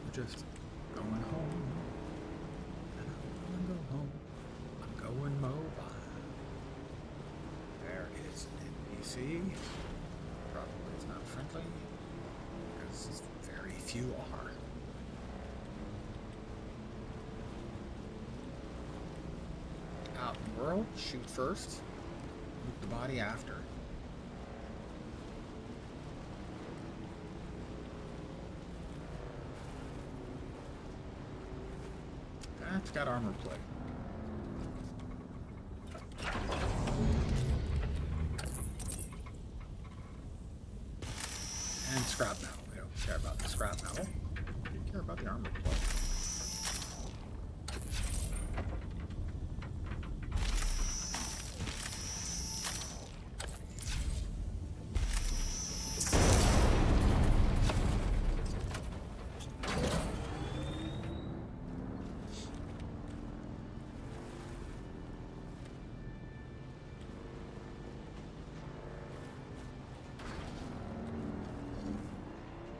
We're just going home. And I don't want to go home. I'm going mobile. There is an NPC. Probably it's not friendly. Because very few are. Out in the world, shoot first, loot the body after. That's got armor plate. And scrap metal. We don't care about the scrap metal. We care about the armor plate.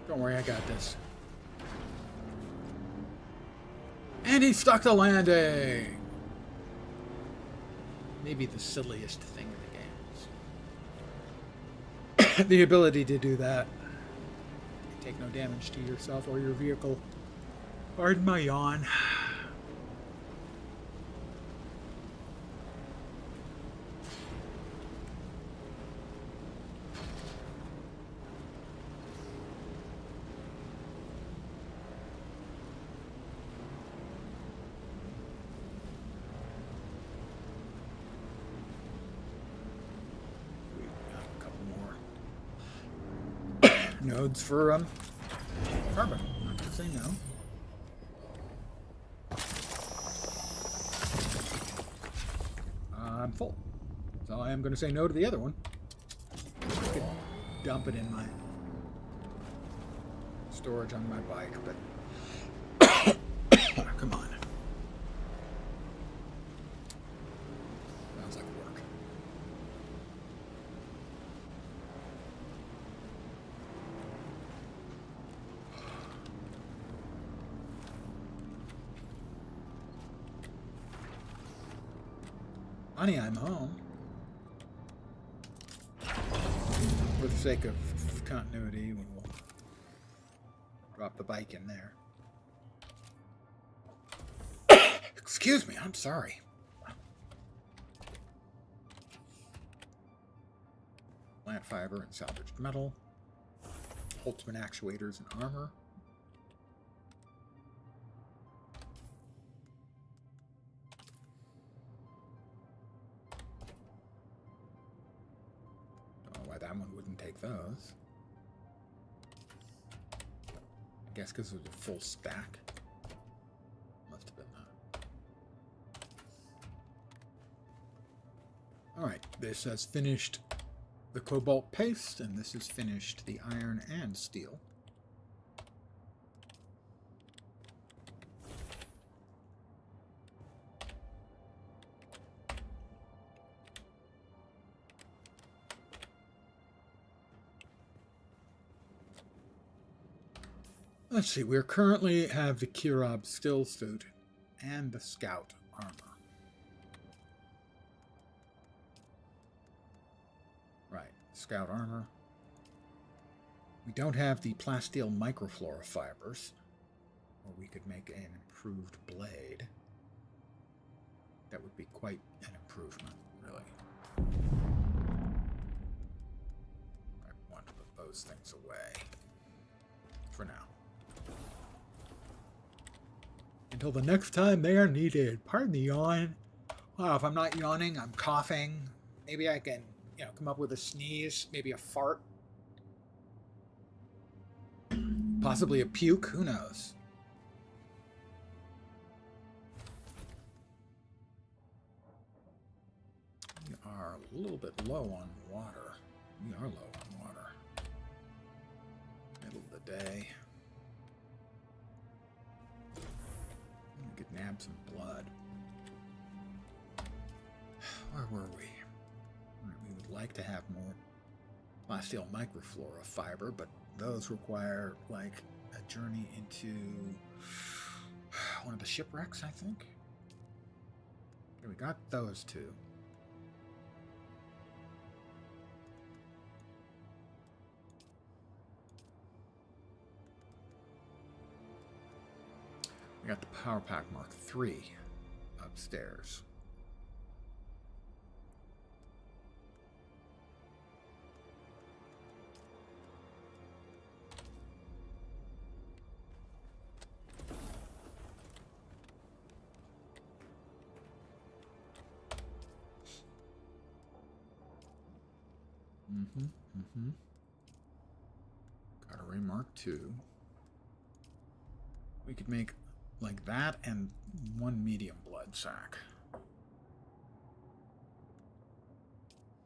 Don't worry, I got this. And he stuck the landing! Maybe the silliest thing in the game. The ability to do that. You take no damage to yourself or your vehicle. Pardon my yawn. Nodes for carbon. Not to say no. I'm full, so I am going to say no to the other one. I could dump it in my storage on my bike, but come on. Sounds like work. Honey, I'm home. For the sake of continuity, we will drop the bike in there. Excuse me, I'm sorry. Plant fiber and salvaged metal. Ultimate actuators and armor. That one wouldn't take those. I guess because it was a full stack. Must have been that. Alright, this has finished the cobalt paste, and this has finished the iron and steel. Let's see, we currently have the Kirab still suit and the Scout armor. Right, Scout armor. We don't have the plasteel microflora fibers, or we could make an improved blade. That would be quite an improvement, really. I want to put those things away for now. Until the next time they are needed. Pardon the yawn. Wow, if I'm not yawning, I'm coughing. Maybe I can, come up with a sneeze, maybe a fart. Possibly a puke, who knows? We are a little bit low on water. We are low on water. Middle of the day. We could nab some blood. Where were we? We would like to have more plasteel microflora fiber, but those require like a journey into one of the shipwrecks, I think. Okay, we got those two. We got the Power Pack Mark III upstairs. Got a Ray Mark II. We could make like that and one medium blood sac.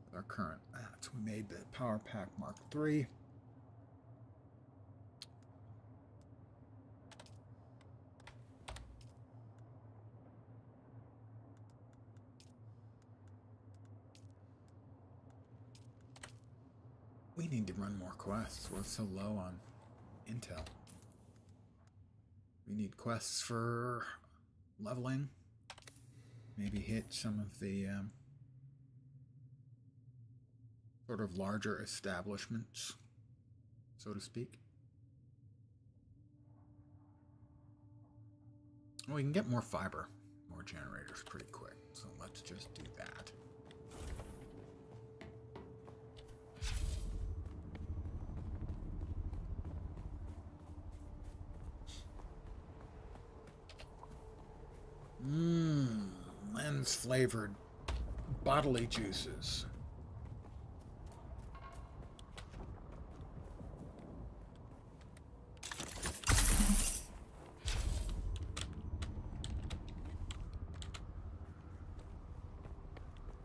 With our current mats. We made the Power Pack Mark III. We need to run more quests. We're so low on intel. We need quests for leveling. Maybe hit some of the sort of larger establishments, so to speak. Well, we can get more fiber, more generators pretty quick. So let's just do that. Lens flavored bodily juices.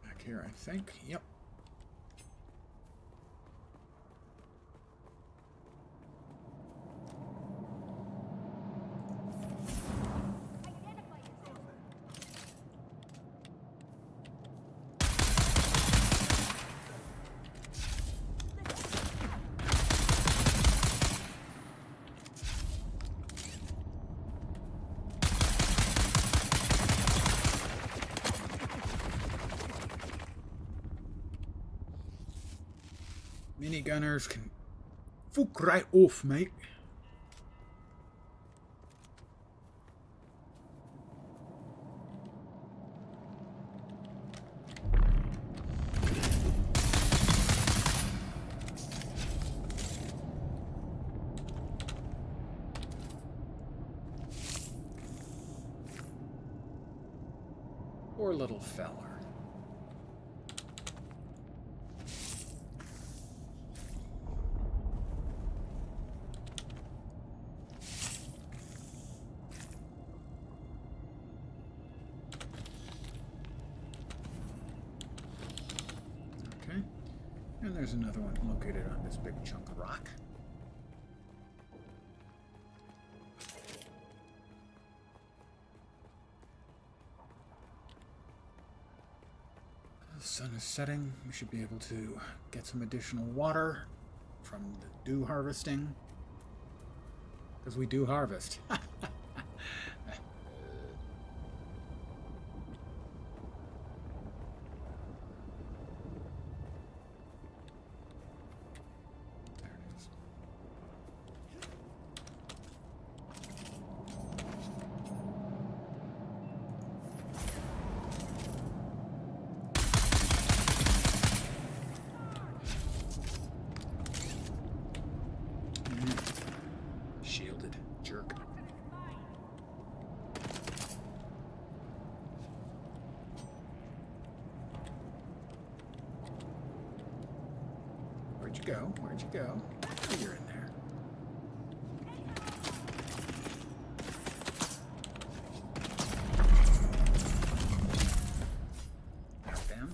Back here, I think. Yep. Minigunners can fuck right off, mate. Poor little feller. And there's another one located on this big chunk of rock. The sun is setting. We should be able to get some additional water from the dew harvesting. Because we do harvest. Shielded jerk. Where'd you go? Where'd you go? Oh, you're in there. Down.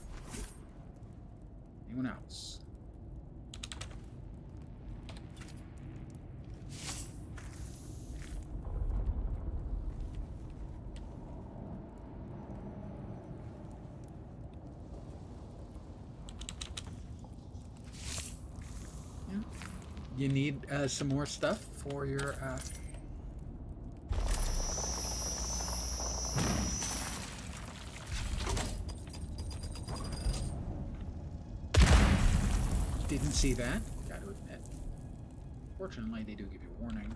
You need some more stuff for your... Didn't see that, gotta admit. Fortunately, they do give you warning.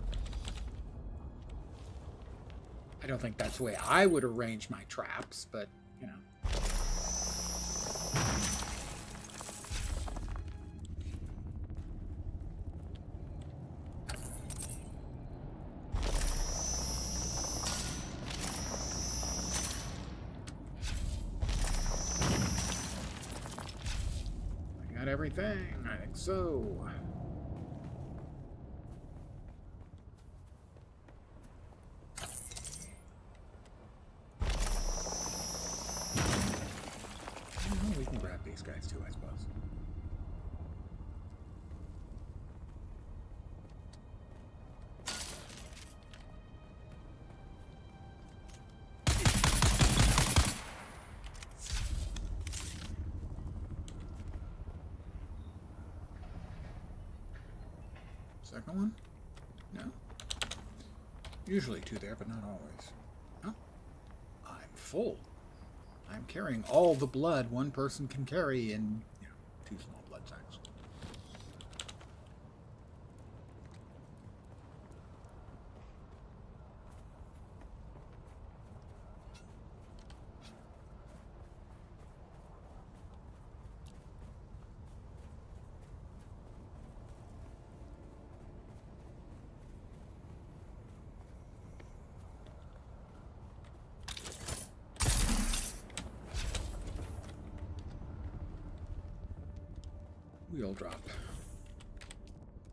I don't think that's the way I would arrange my traps, but, you know. I got everything, I think so. We can grab these guys too, I suppose. Second one? No. Usually two there, but not always. Oh. I'm full. I'm carrying all the blood one person can carry in, you know, 2 small blood sacks. We'll drop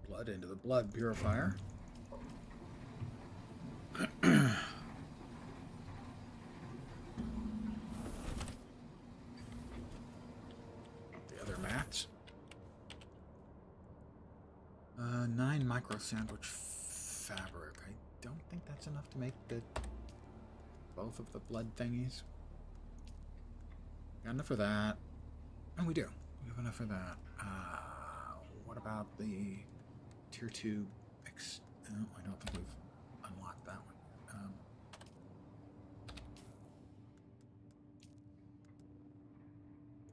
blood into the blood purifier. The other mats. 9 micro sandwich fabric. I don't think that's enough to make both of the blood thingies. Got enough for that. Oh, we do. We have enough for that. What about the tier 2 no, I don't think we've unlocked that one.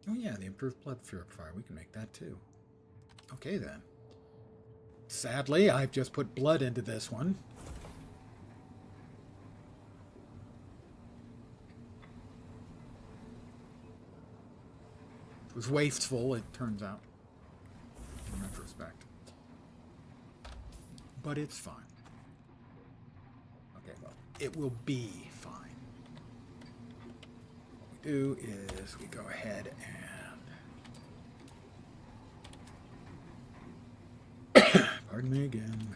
Oh yeah, the improved blood purifier. We can make that too. Okay then. Sadly, I've just put blood into this one. It was wasteful, it turns out, in retrospect. But it's fine. Okay, well, it will be fine. What we do is we go ahead and... Pardon me again.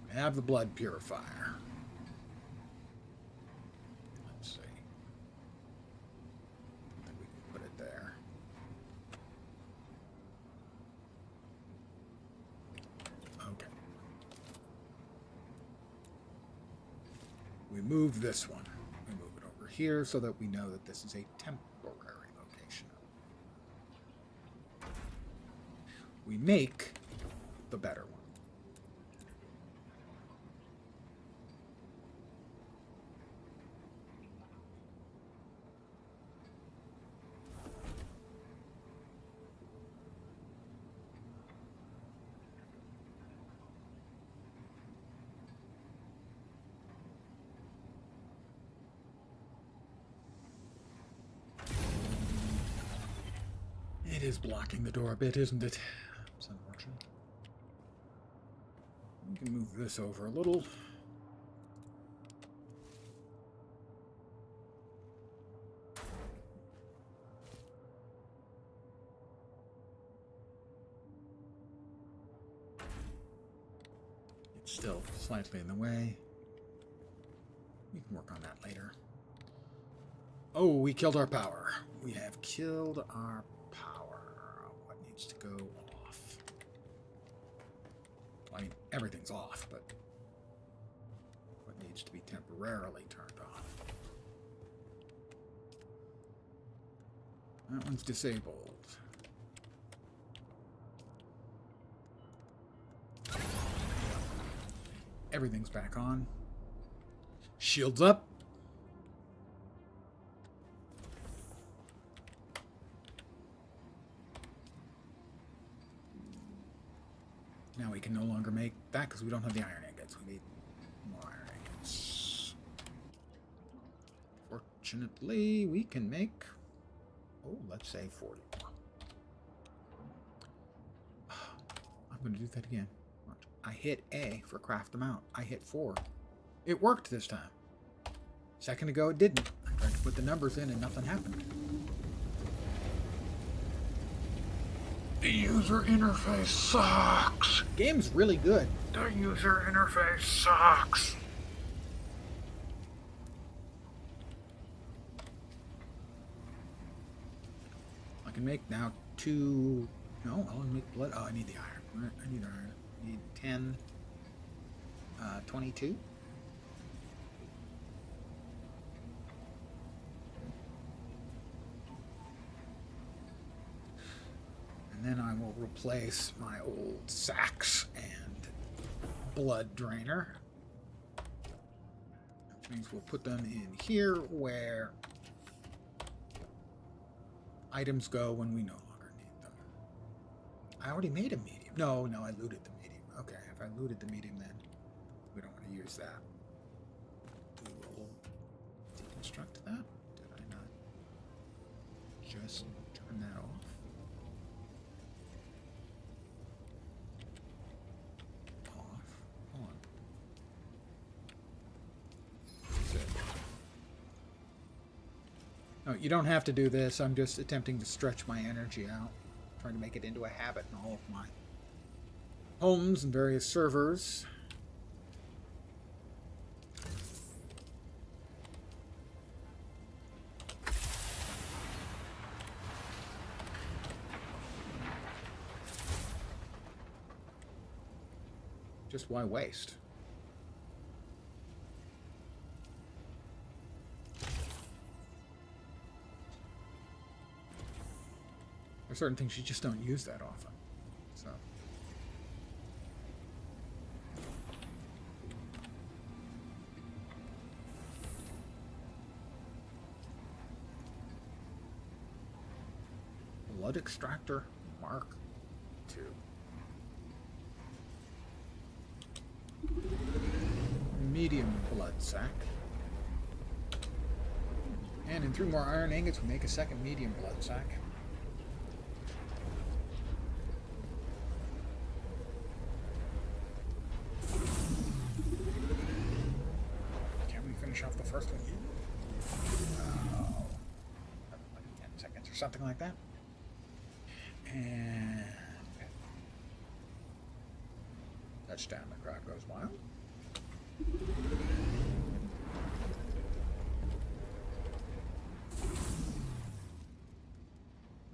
Have the blood purifier. Let's see. I think we can put it there. Okay. We move this one. We move it over here so that we know that this is a temporary location. We make the better one. It is blocking the door a bit, isn't it? It's unfortunate. We can move this over a little. It's still slightly in the way. We can work on that later. Oh, we killed our power. We have killed our power. What needs to go off? Well, I mean, everything's off, but what needs to be temporarily turned That one's disabled. Everything's back on. Shields up. Now we can no longer make that because we don't have the iron ingots. We need more iron ingots. Fortunately, we can make, oh, let's say 40 more. I'm going to do that again. Watch. I hit A for craft them out. I hit 4. It worked this time. Second ago, it didn't. I tried to put the numbers in and nothing happened. The user interface sucks. Game's really good. The user interface sucks. I can make now 2. No, I'll make blood. Oh, I need the iron. I need iron. I need 10. 22. And then I will replace my old sacks and blood drainer. Which means we'll put them in here where items go when we no longer need them. I already made a medium. No, I looted the medium. Okay, if I looted the medium, then we don't want to use that. We will deconstruct that. Did I not just turn that off? No, you don't have to do this. I'm just attempting to stretch my energy out. Trying to make it into a habit in all of my homes and various servers. Just why waste? There's certain things you just don't use that often. So. Blood extractor Mark II. Medium blood sac. And in 3 more iron ingots, we make a second medium blood sac. Off the first one. Like 10 seconds or something like that. And touchdown, the crowd goes wild.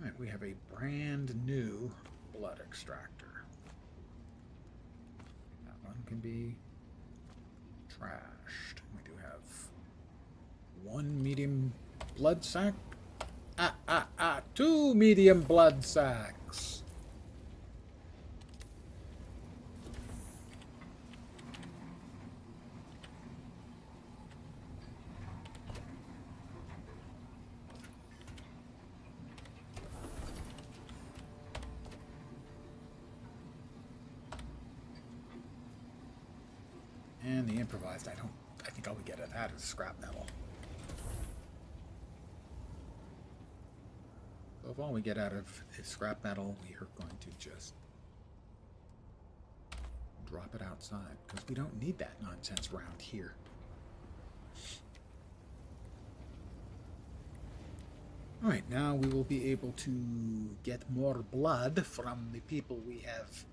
Alright, we have a brand new blood extractor. That one can be trashed. We do have 1 medium blood sac. 2 medium blood sacs. And the improvised, I think all we get at that is scrap metal. So if all we get out of is scrap metal, we are going to just drop it outside because we don't need that nonsense around here. Alright, now we will be able to get more blood from the people we have,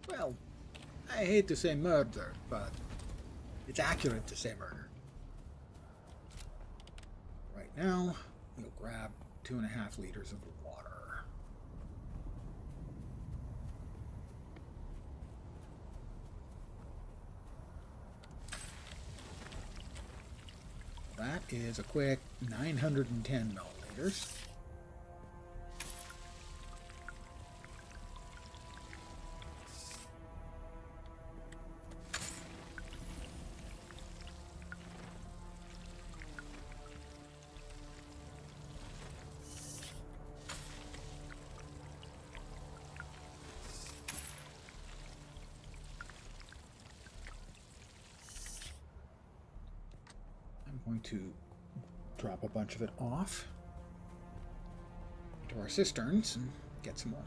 well, I hate to say murdered, but it's accurate to say murder. Right now, we'll grab 2.5 liters of water. That is a quick 910 milliliters. going to drop a bunch of it off into our cisterns and get some more.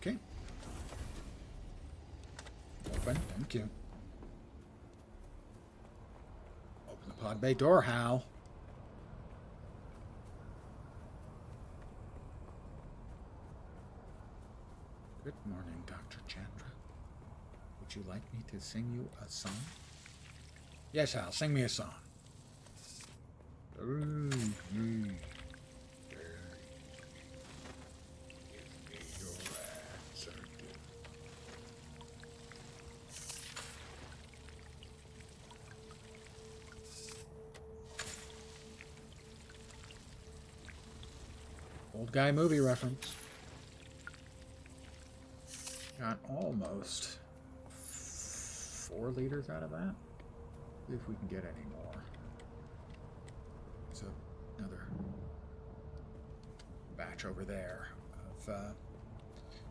Okay. Open, thank you. Open the pod bay door, Hal. Good morning, Dr. Chandra. Would you like me to sing you a song? Yes, Hal, sing me a song. Old guy movie reference. Got almost 4 liters out of that. See if we can get any more. There's another batch over there of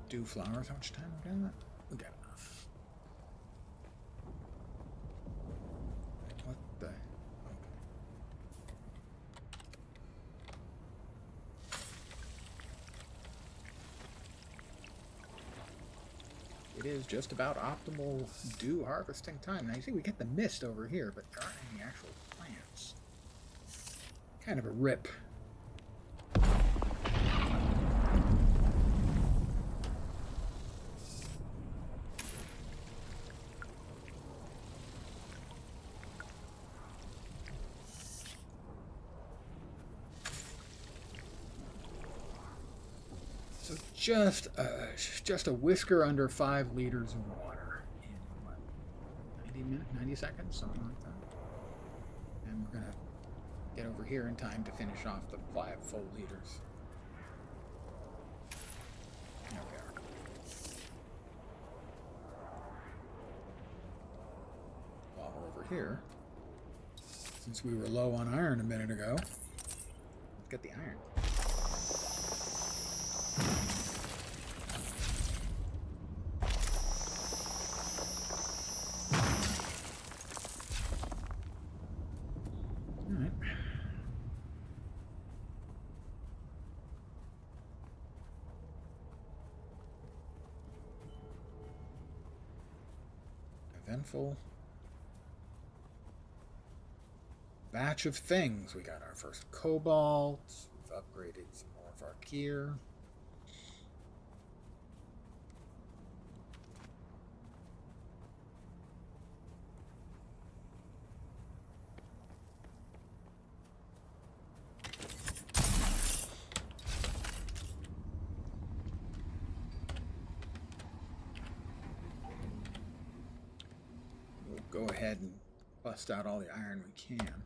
dew flowers. How much time we got? We got enough. What the? Okay. It is just about optimal dew harvesting time. Now you see we get the mist over here, but there aren't any actual plants. Kind of a rip. So just a whisker under 5 liters of water in what, 90 seconds, something like that. And we're gonna get over here in time to finish off the 5 full liters. There we are. While we're over here, since we were low on iron a minute ago, let's get the iron. Eventful batch of things. We got our first cobalt. We've upgraded some more of our gear. Go ahead and bust out all the iron we can.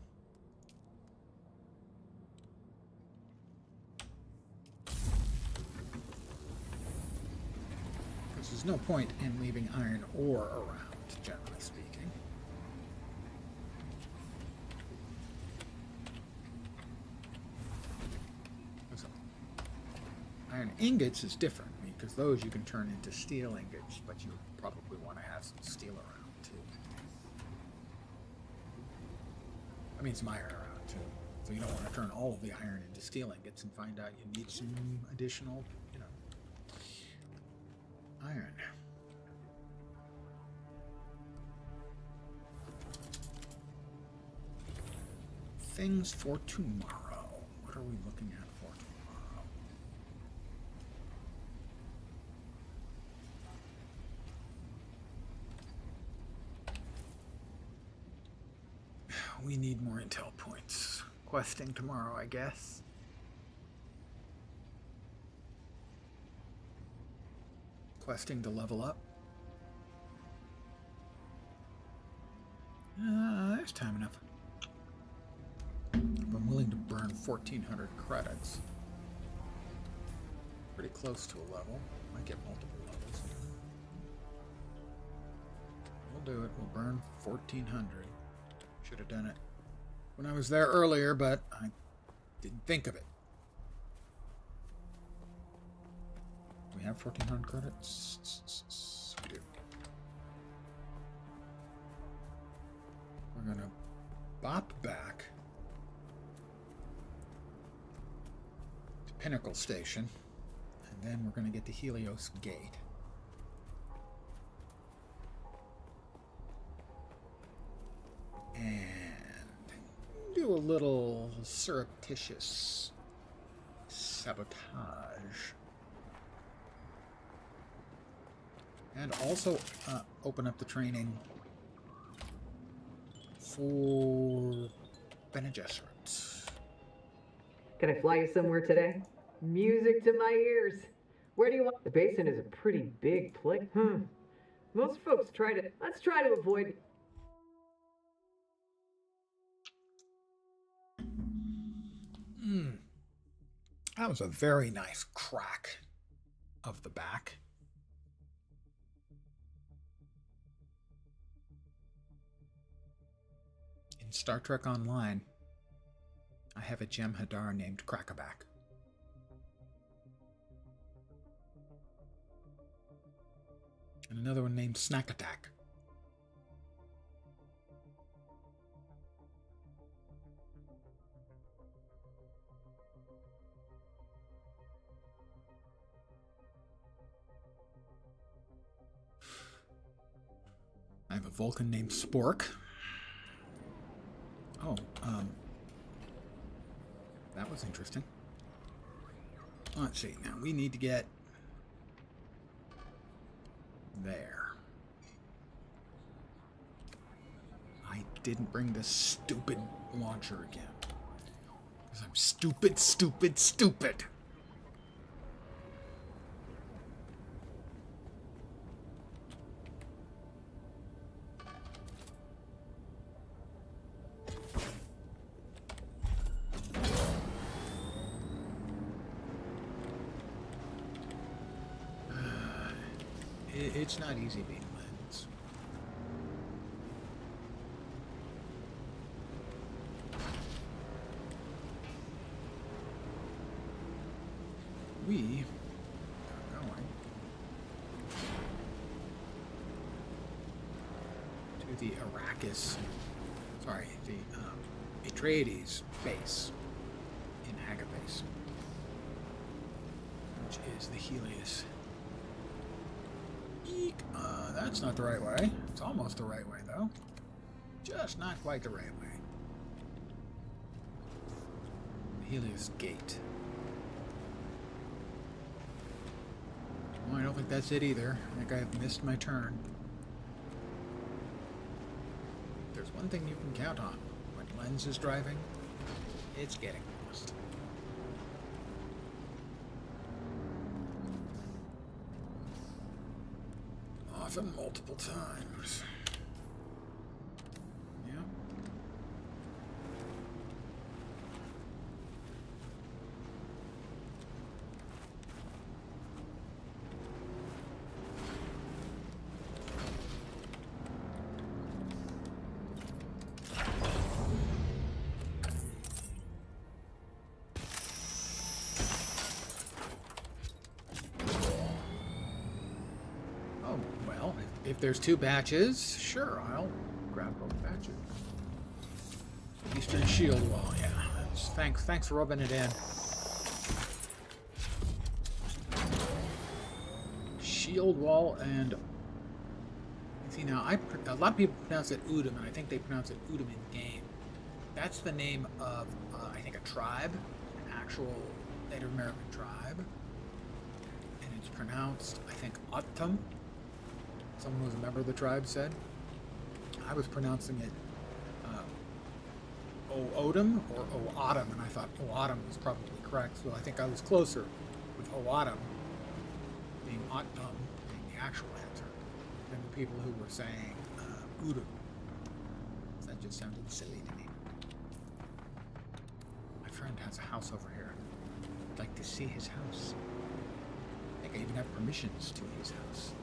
Because there's no point in leaving iron ore around, generally speaking. So, iron ingots is different because those you can turn into steel ingots, but you probably want to have some steel around. I mean, some iron around too. So you don't want to turn all of the iron into steel ingots and find out you need some additional, iron. Things for tomorrow. What are we looking at for tomorrow? We need more intel points. Questing tomorrow, I guess. Questing to level up. There's time enough. I'm willing to burn 1,400 credits. Pretty close to a level. Might get multiple levels. We'll do it. We'll burn 1,400. Should have done it when I was there earlier, but I Didn't think of it. Do we have 1,400 credits? We do. We're gonna bop back to Pinnacle Station, and then we're gonna get to Helios Gate. And do a little surreptitious sabotage. And also open up the training for Bene Gesserit. Can I fly you somewhere today? Music to my ears. Where do you want? The basin is a pretty big place. Most folks let's try to avoid. That was a very nice crack of the back. In Star Trek Online, I have a Jem'Hadar named Crackaback. And another one named Snack Attack. I have a Vulcan named Spork. Oh, that was interesting. Let's see, now we need to get there. I didn't bring this stupid launcher again. Because I'm stupid, stupid, stupid. It's not easy being Lens. We are going to the Atreides base in Agabase, which is the Helios. Eek. That's not the right way. It's almost the right way, though. Just not quite the right way. The Helios Gate. Oh, I don't think that's it either. I think I've missed my turn. There's one thing you can count on. When Lens is driving, it's getting lost. Often multiple times. Yeah. If there's two batches, sure, I'll grab both batches. Eastern Shield Wall, yeah. Thanks for rubbing it in. Shield Wall and... See, now, a lot of people pronounce it Udum, and I think they pronounce it Udum in game. That's the name of, I think, a tribe, an actual Native American tribe. And it's pronounced, I think, Uttum. Someone who was a member of the tribe said. I was pronouncing it O-Odom or O-Autumn, and I thought O-Autumn was probably correct, so I think I was closer with O-Autumn being Uttum being the actual answer than the people who were saying Udum. That just sounded silly to me. My friend has a house over here. I'd like to see his house. I think I even have permissions to his house.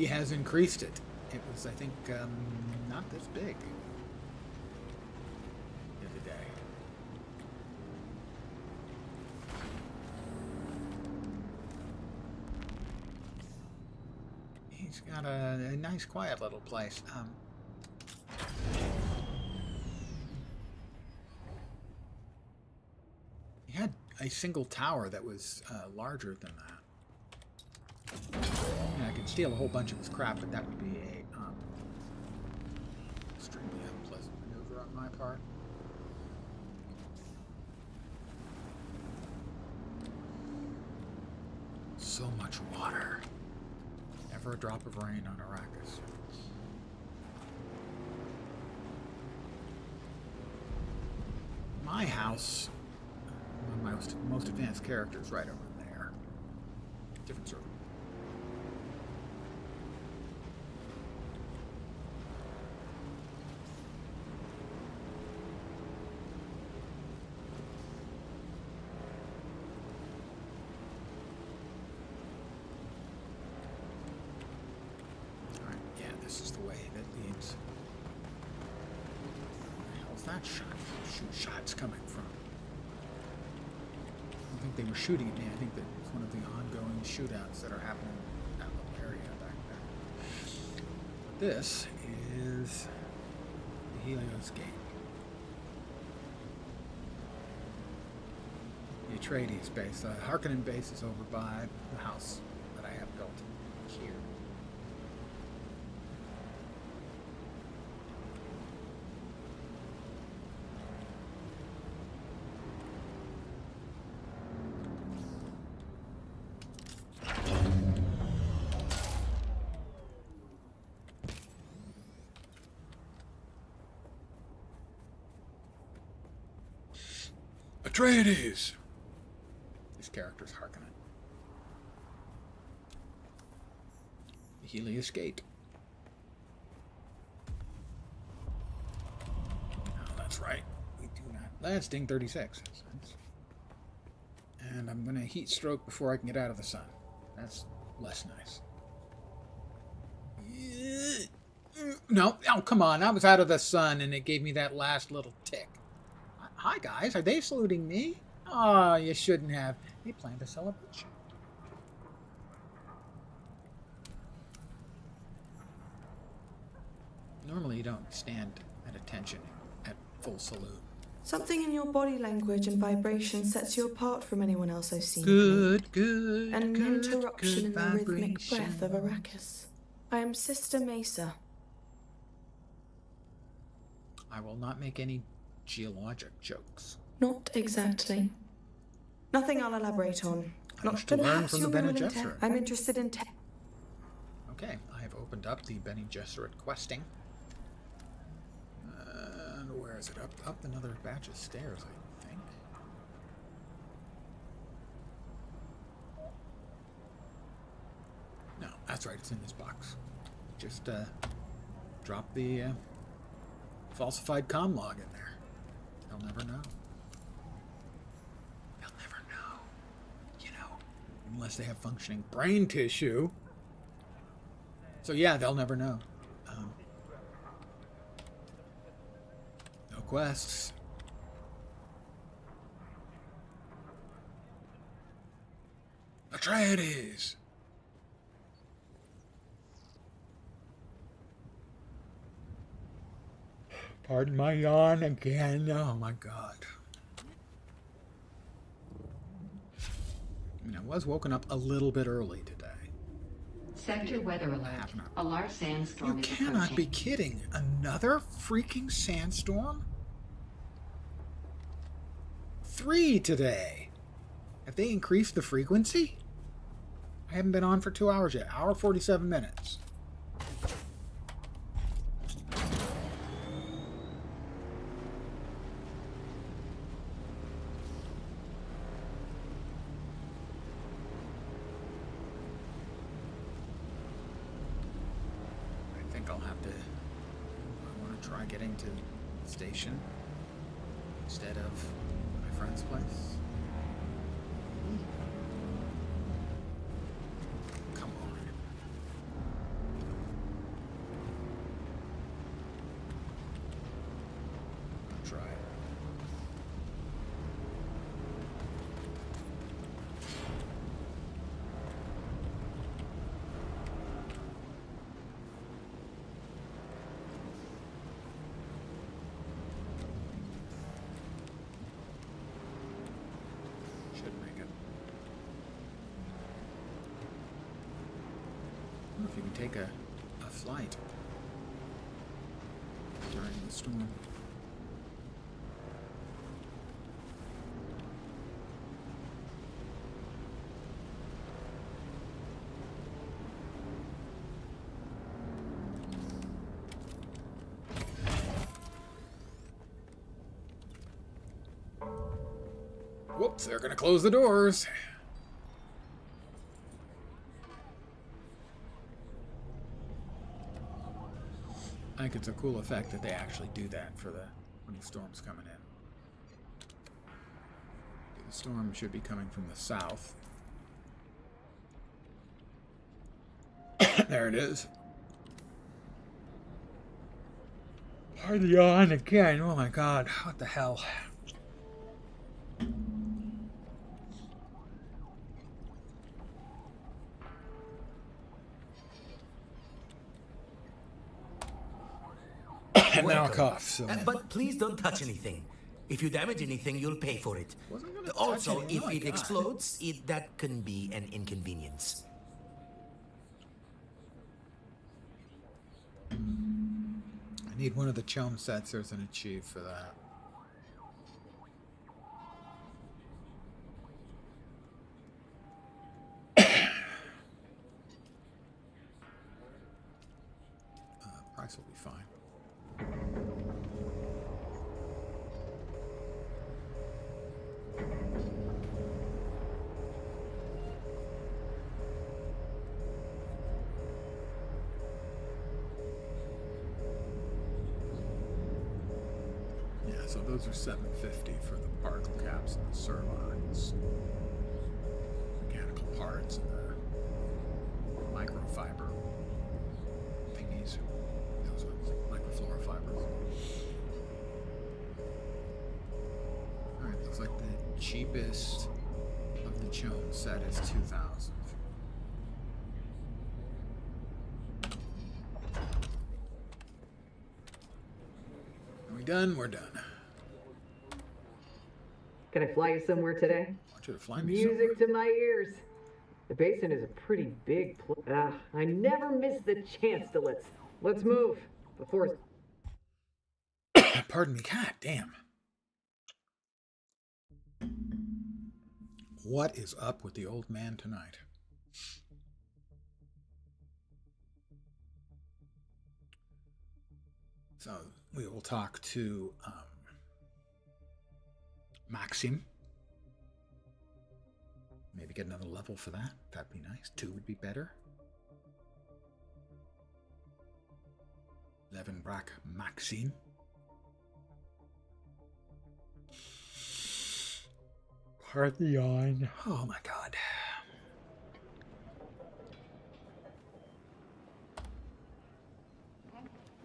he has increased it. It was, I think, not this big the other day. He's got a nice, quiet little place. He had a single tower that was larger than that. And I could steal a whole bunch of his crap, but that would be a extremely unpleasant maneuver on my part. So much water. Never a drop of rain on Arrakis. My house, one of my most advanced characters, right over there. Different server. Alright, yeah, this is the way that leads. Where the hell's that shots coming from? I don't think they were shooting at me. I think that it's one of the ongoing shootouts that are happening in that little area back there. But this is the Helios Gate. The Atreides base. The Harkonnen base is over by the house that I have built here. Atreides! This character's Harkonnen. The Helios Gate. Oh, that's right. We do not. That's Ding 36. And I'm going to heat stroke before I can get out of the sun. That's less nice. No, oh, come on. I was out of the sun and it gave me that last little tick. Hi, guys. Are they saluting me? Oh, you shouldn't have. They planned a celebration. Normally, you don't stand at attention at full salute. Something in your body language and vibration sets you apart from anyone else I've seen. Good, An good, interruption in the rhythmic vibration. breath of Arrakis. I am Sister Mesa. I will not make any geologic jokes. Not exactly. Nothing I'll elaborate on. I Not wish to but learn perhaps from the you're Bene willing to- Gesserit. I'm interested in Okay, I have opened up the Bene Gesserit questing. And where is it? Up another batch of stairs, I think. No, that's right, it's in this box. Just drop the falsified comm log in there. They'll never know. They'll never know. You know, unless they have functioning brain tissue. So yeah, they'll never know. No quests. Atreides! Pardon my yawn again. Oh my god. I mean, I was woken up a little bit early today. Sector weather alert. Half an hour. A large sandstorm You is cannot be approaching. kidding. Another freaking sandstorm? 3 today. Have they increased the frequency? I haven't been on for 2 hours yet. Hour 47 minutes. I think I'll have to... I want to try getting to the station instead of my friend's place. Come on. try it. Should make it. I wonder if you can take a flight during the storm. Whoops, they're gonna close the doors. I think it's a cool effect that they actually do that for when the storm's coming in. The storm should be coming from the south. There it is. Party on again. Oh my god. What the hell? And then I'll cough. So. But please don't touch anything. If you damage anything, you'll pay for it. Wasn't gonna touch Also, anything. if Oh my it God. explodes, that can be an inconvenience. I need one of the chum sets. There's an achieve for that. Price will be fine. Yeah, so those are $750 for the particle caps and the sirloins, mechanical parts, and the microfiber thingies. Those ones, microfluorofibers. Alright, looks like the cheapest of the Jones set is $2,000. Are we done? We're done. Can I fly you somewhere today? I want you to fly me somewhere. Music to my ears. The basin is a pretty big place. I never miss the chance to let's move before. Pardon me. God damn. What is up with the old man tonight? So we will talk to Maxim. Maybe get another level for that. That'd be nice. 2 would be better. Levenbrak Maxim. Partheon. Oh my god.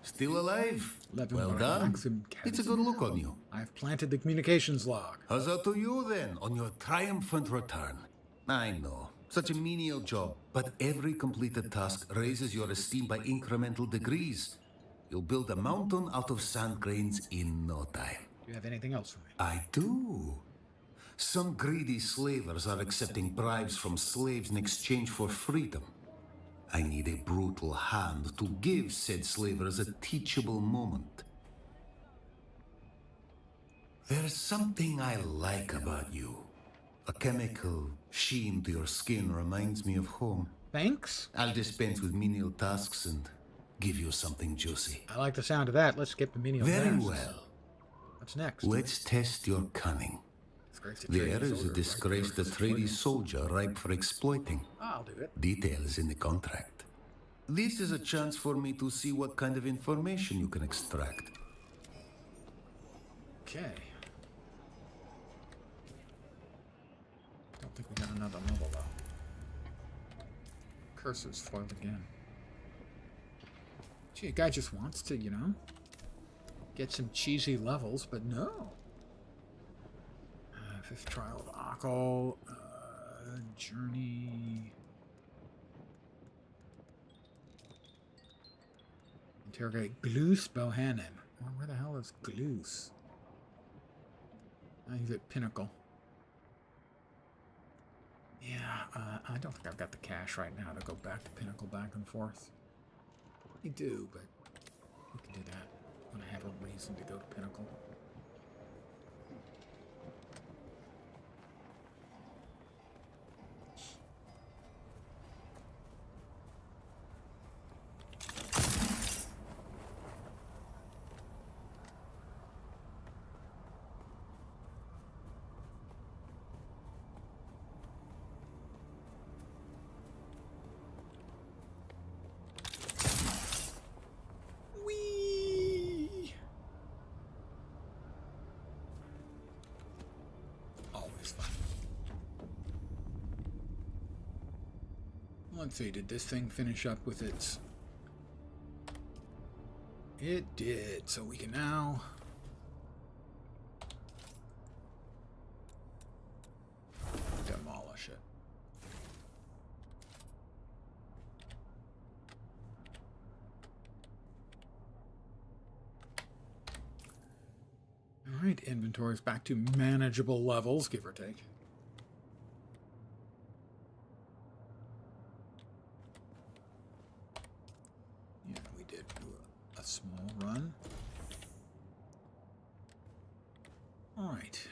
Still alive? Levenbrak Well done. Maxim It's a good look on you. I've planted the communications log. Huzzah to you then, on your triumphant return. I know, such a menial job, but every completed task raises your esteem by incremental degrees. You'll build a mountain out of sand grains in no time. Do you have anything else for me? I do. Some greedy slavers are accepting bribes from slaves in exchange for freedom. I need a brutal hand to give said slavers a teachable moment. There's something I like about you. A chemical sheen to your skin reminds me of home. Thanks. I'll dispense with menial tasks and give you something juicy. I like the sound of that. Let's skip the menial Very tasks. well. What's next? Let's test your cunning. There is a disgraced Atreides soldier ripe for exploiting. I'll do it. Details in the contract. This is a chance for me to see what kind of information you can extract. Okay. Don't think we got another level though. Cursor's foiled again. Gee, a guy just wants to, you know, get some cheesy levels, but no. Fifth trial of Akal. Journey. Interrogate Gloos Bohannon. Well, where the hell is Gloos? He's at Pinnacle. Yeah, I don't think I've got the cash right now to go back to Pinnacle back and forth. I do, but we can do that when I have a reason to go to Pinnacle. Let's see, did this thing finish up with its... It did, so we can now... demolish it. Alright, inventory's back to manageable levels, give or take. Small run. All right.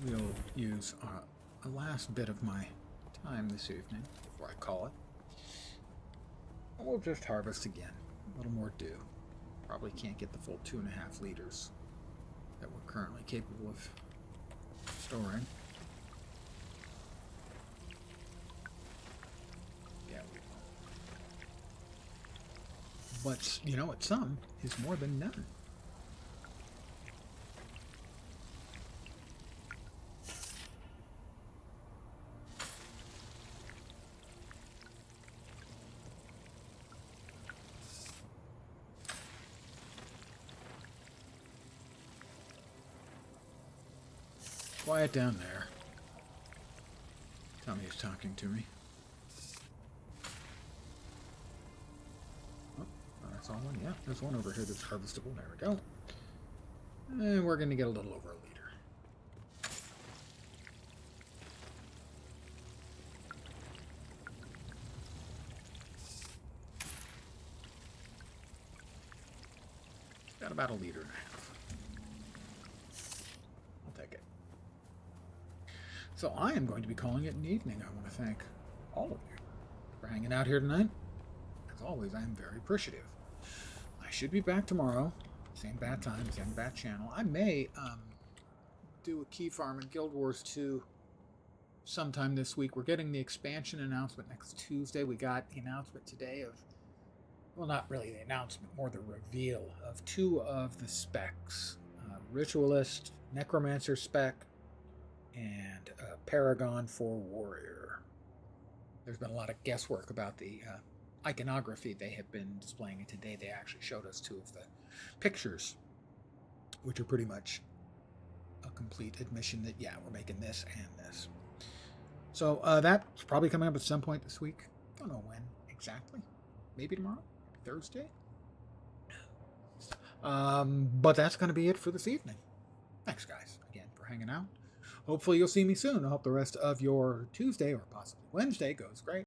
We'll use a last bit of my time this evening before I call it. We'll just harvest again. A little more dew. Probably can't get the full 2.5 liters that we're currently capable of storing. Yeah, we will. But, you know what? Some is more than none. Quiet down there. Tommy is talking to me. Oh, that's all one. Yeah, there's one over here that's harvestable. There we go. And we're going to get a little over a liter. Got about a liter and a half. I'll take it. So I am going to be calling it an evening. I want to thank all of you for hanging out here tonight. As always, I am very appreciative. I should be back tomorrow. Same bat time, same bat channel. I may do a key farm in Guild Wars 2 sometime this week. We're getting the expansion announcement next Tuesday. We got the announcement today of, well, not really the announcement, more the reveal of 2 of the specs. Ritualist, Necromancer spec, and Paragon for Warrior. There's been a lot of guesswork about the iconography they have been displaying, and today they actually showed us 2 of the pictures, which are pretty much a complete admission that, yeah, we're making this and this. So that's probably coming up at some point this week. Don't know when exactly. Maybe tomorrow? Thursday? But that's going to be it for this evening. Thanks, guys, again, for hanging out. Hopefully you'll see me soon. I hope the rest of your Tuesday or possibly Wednesday goes great.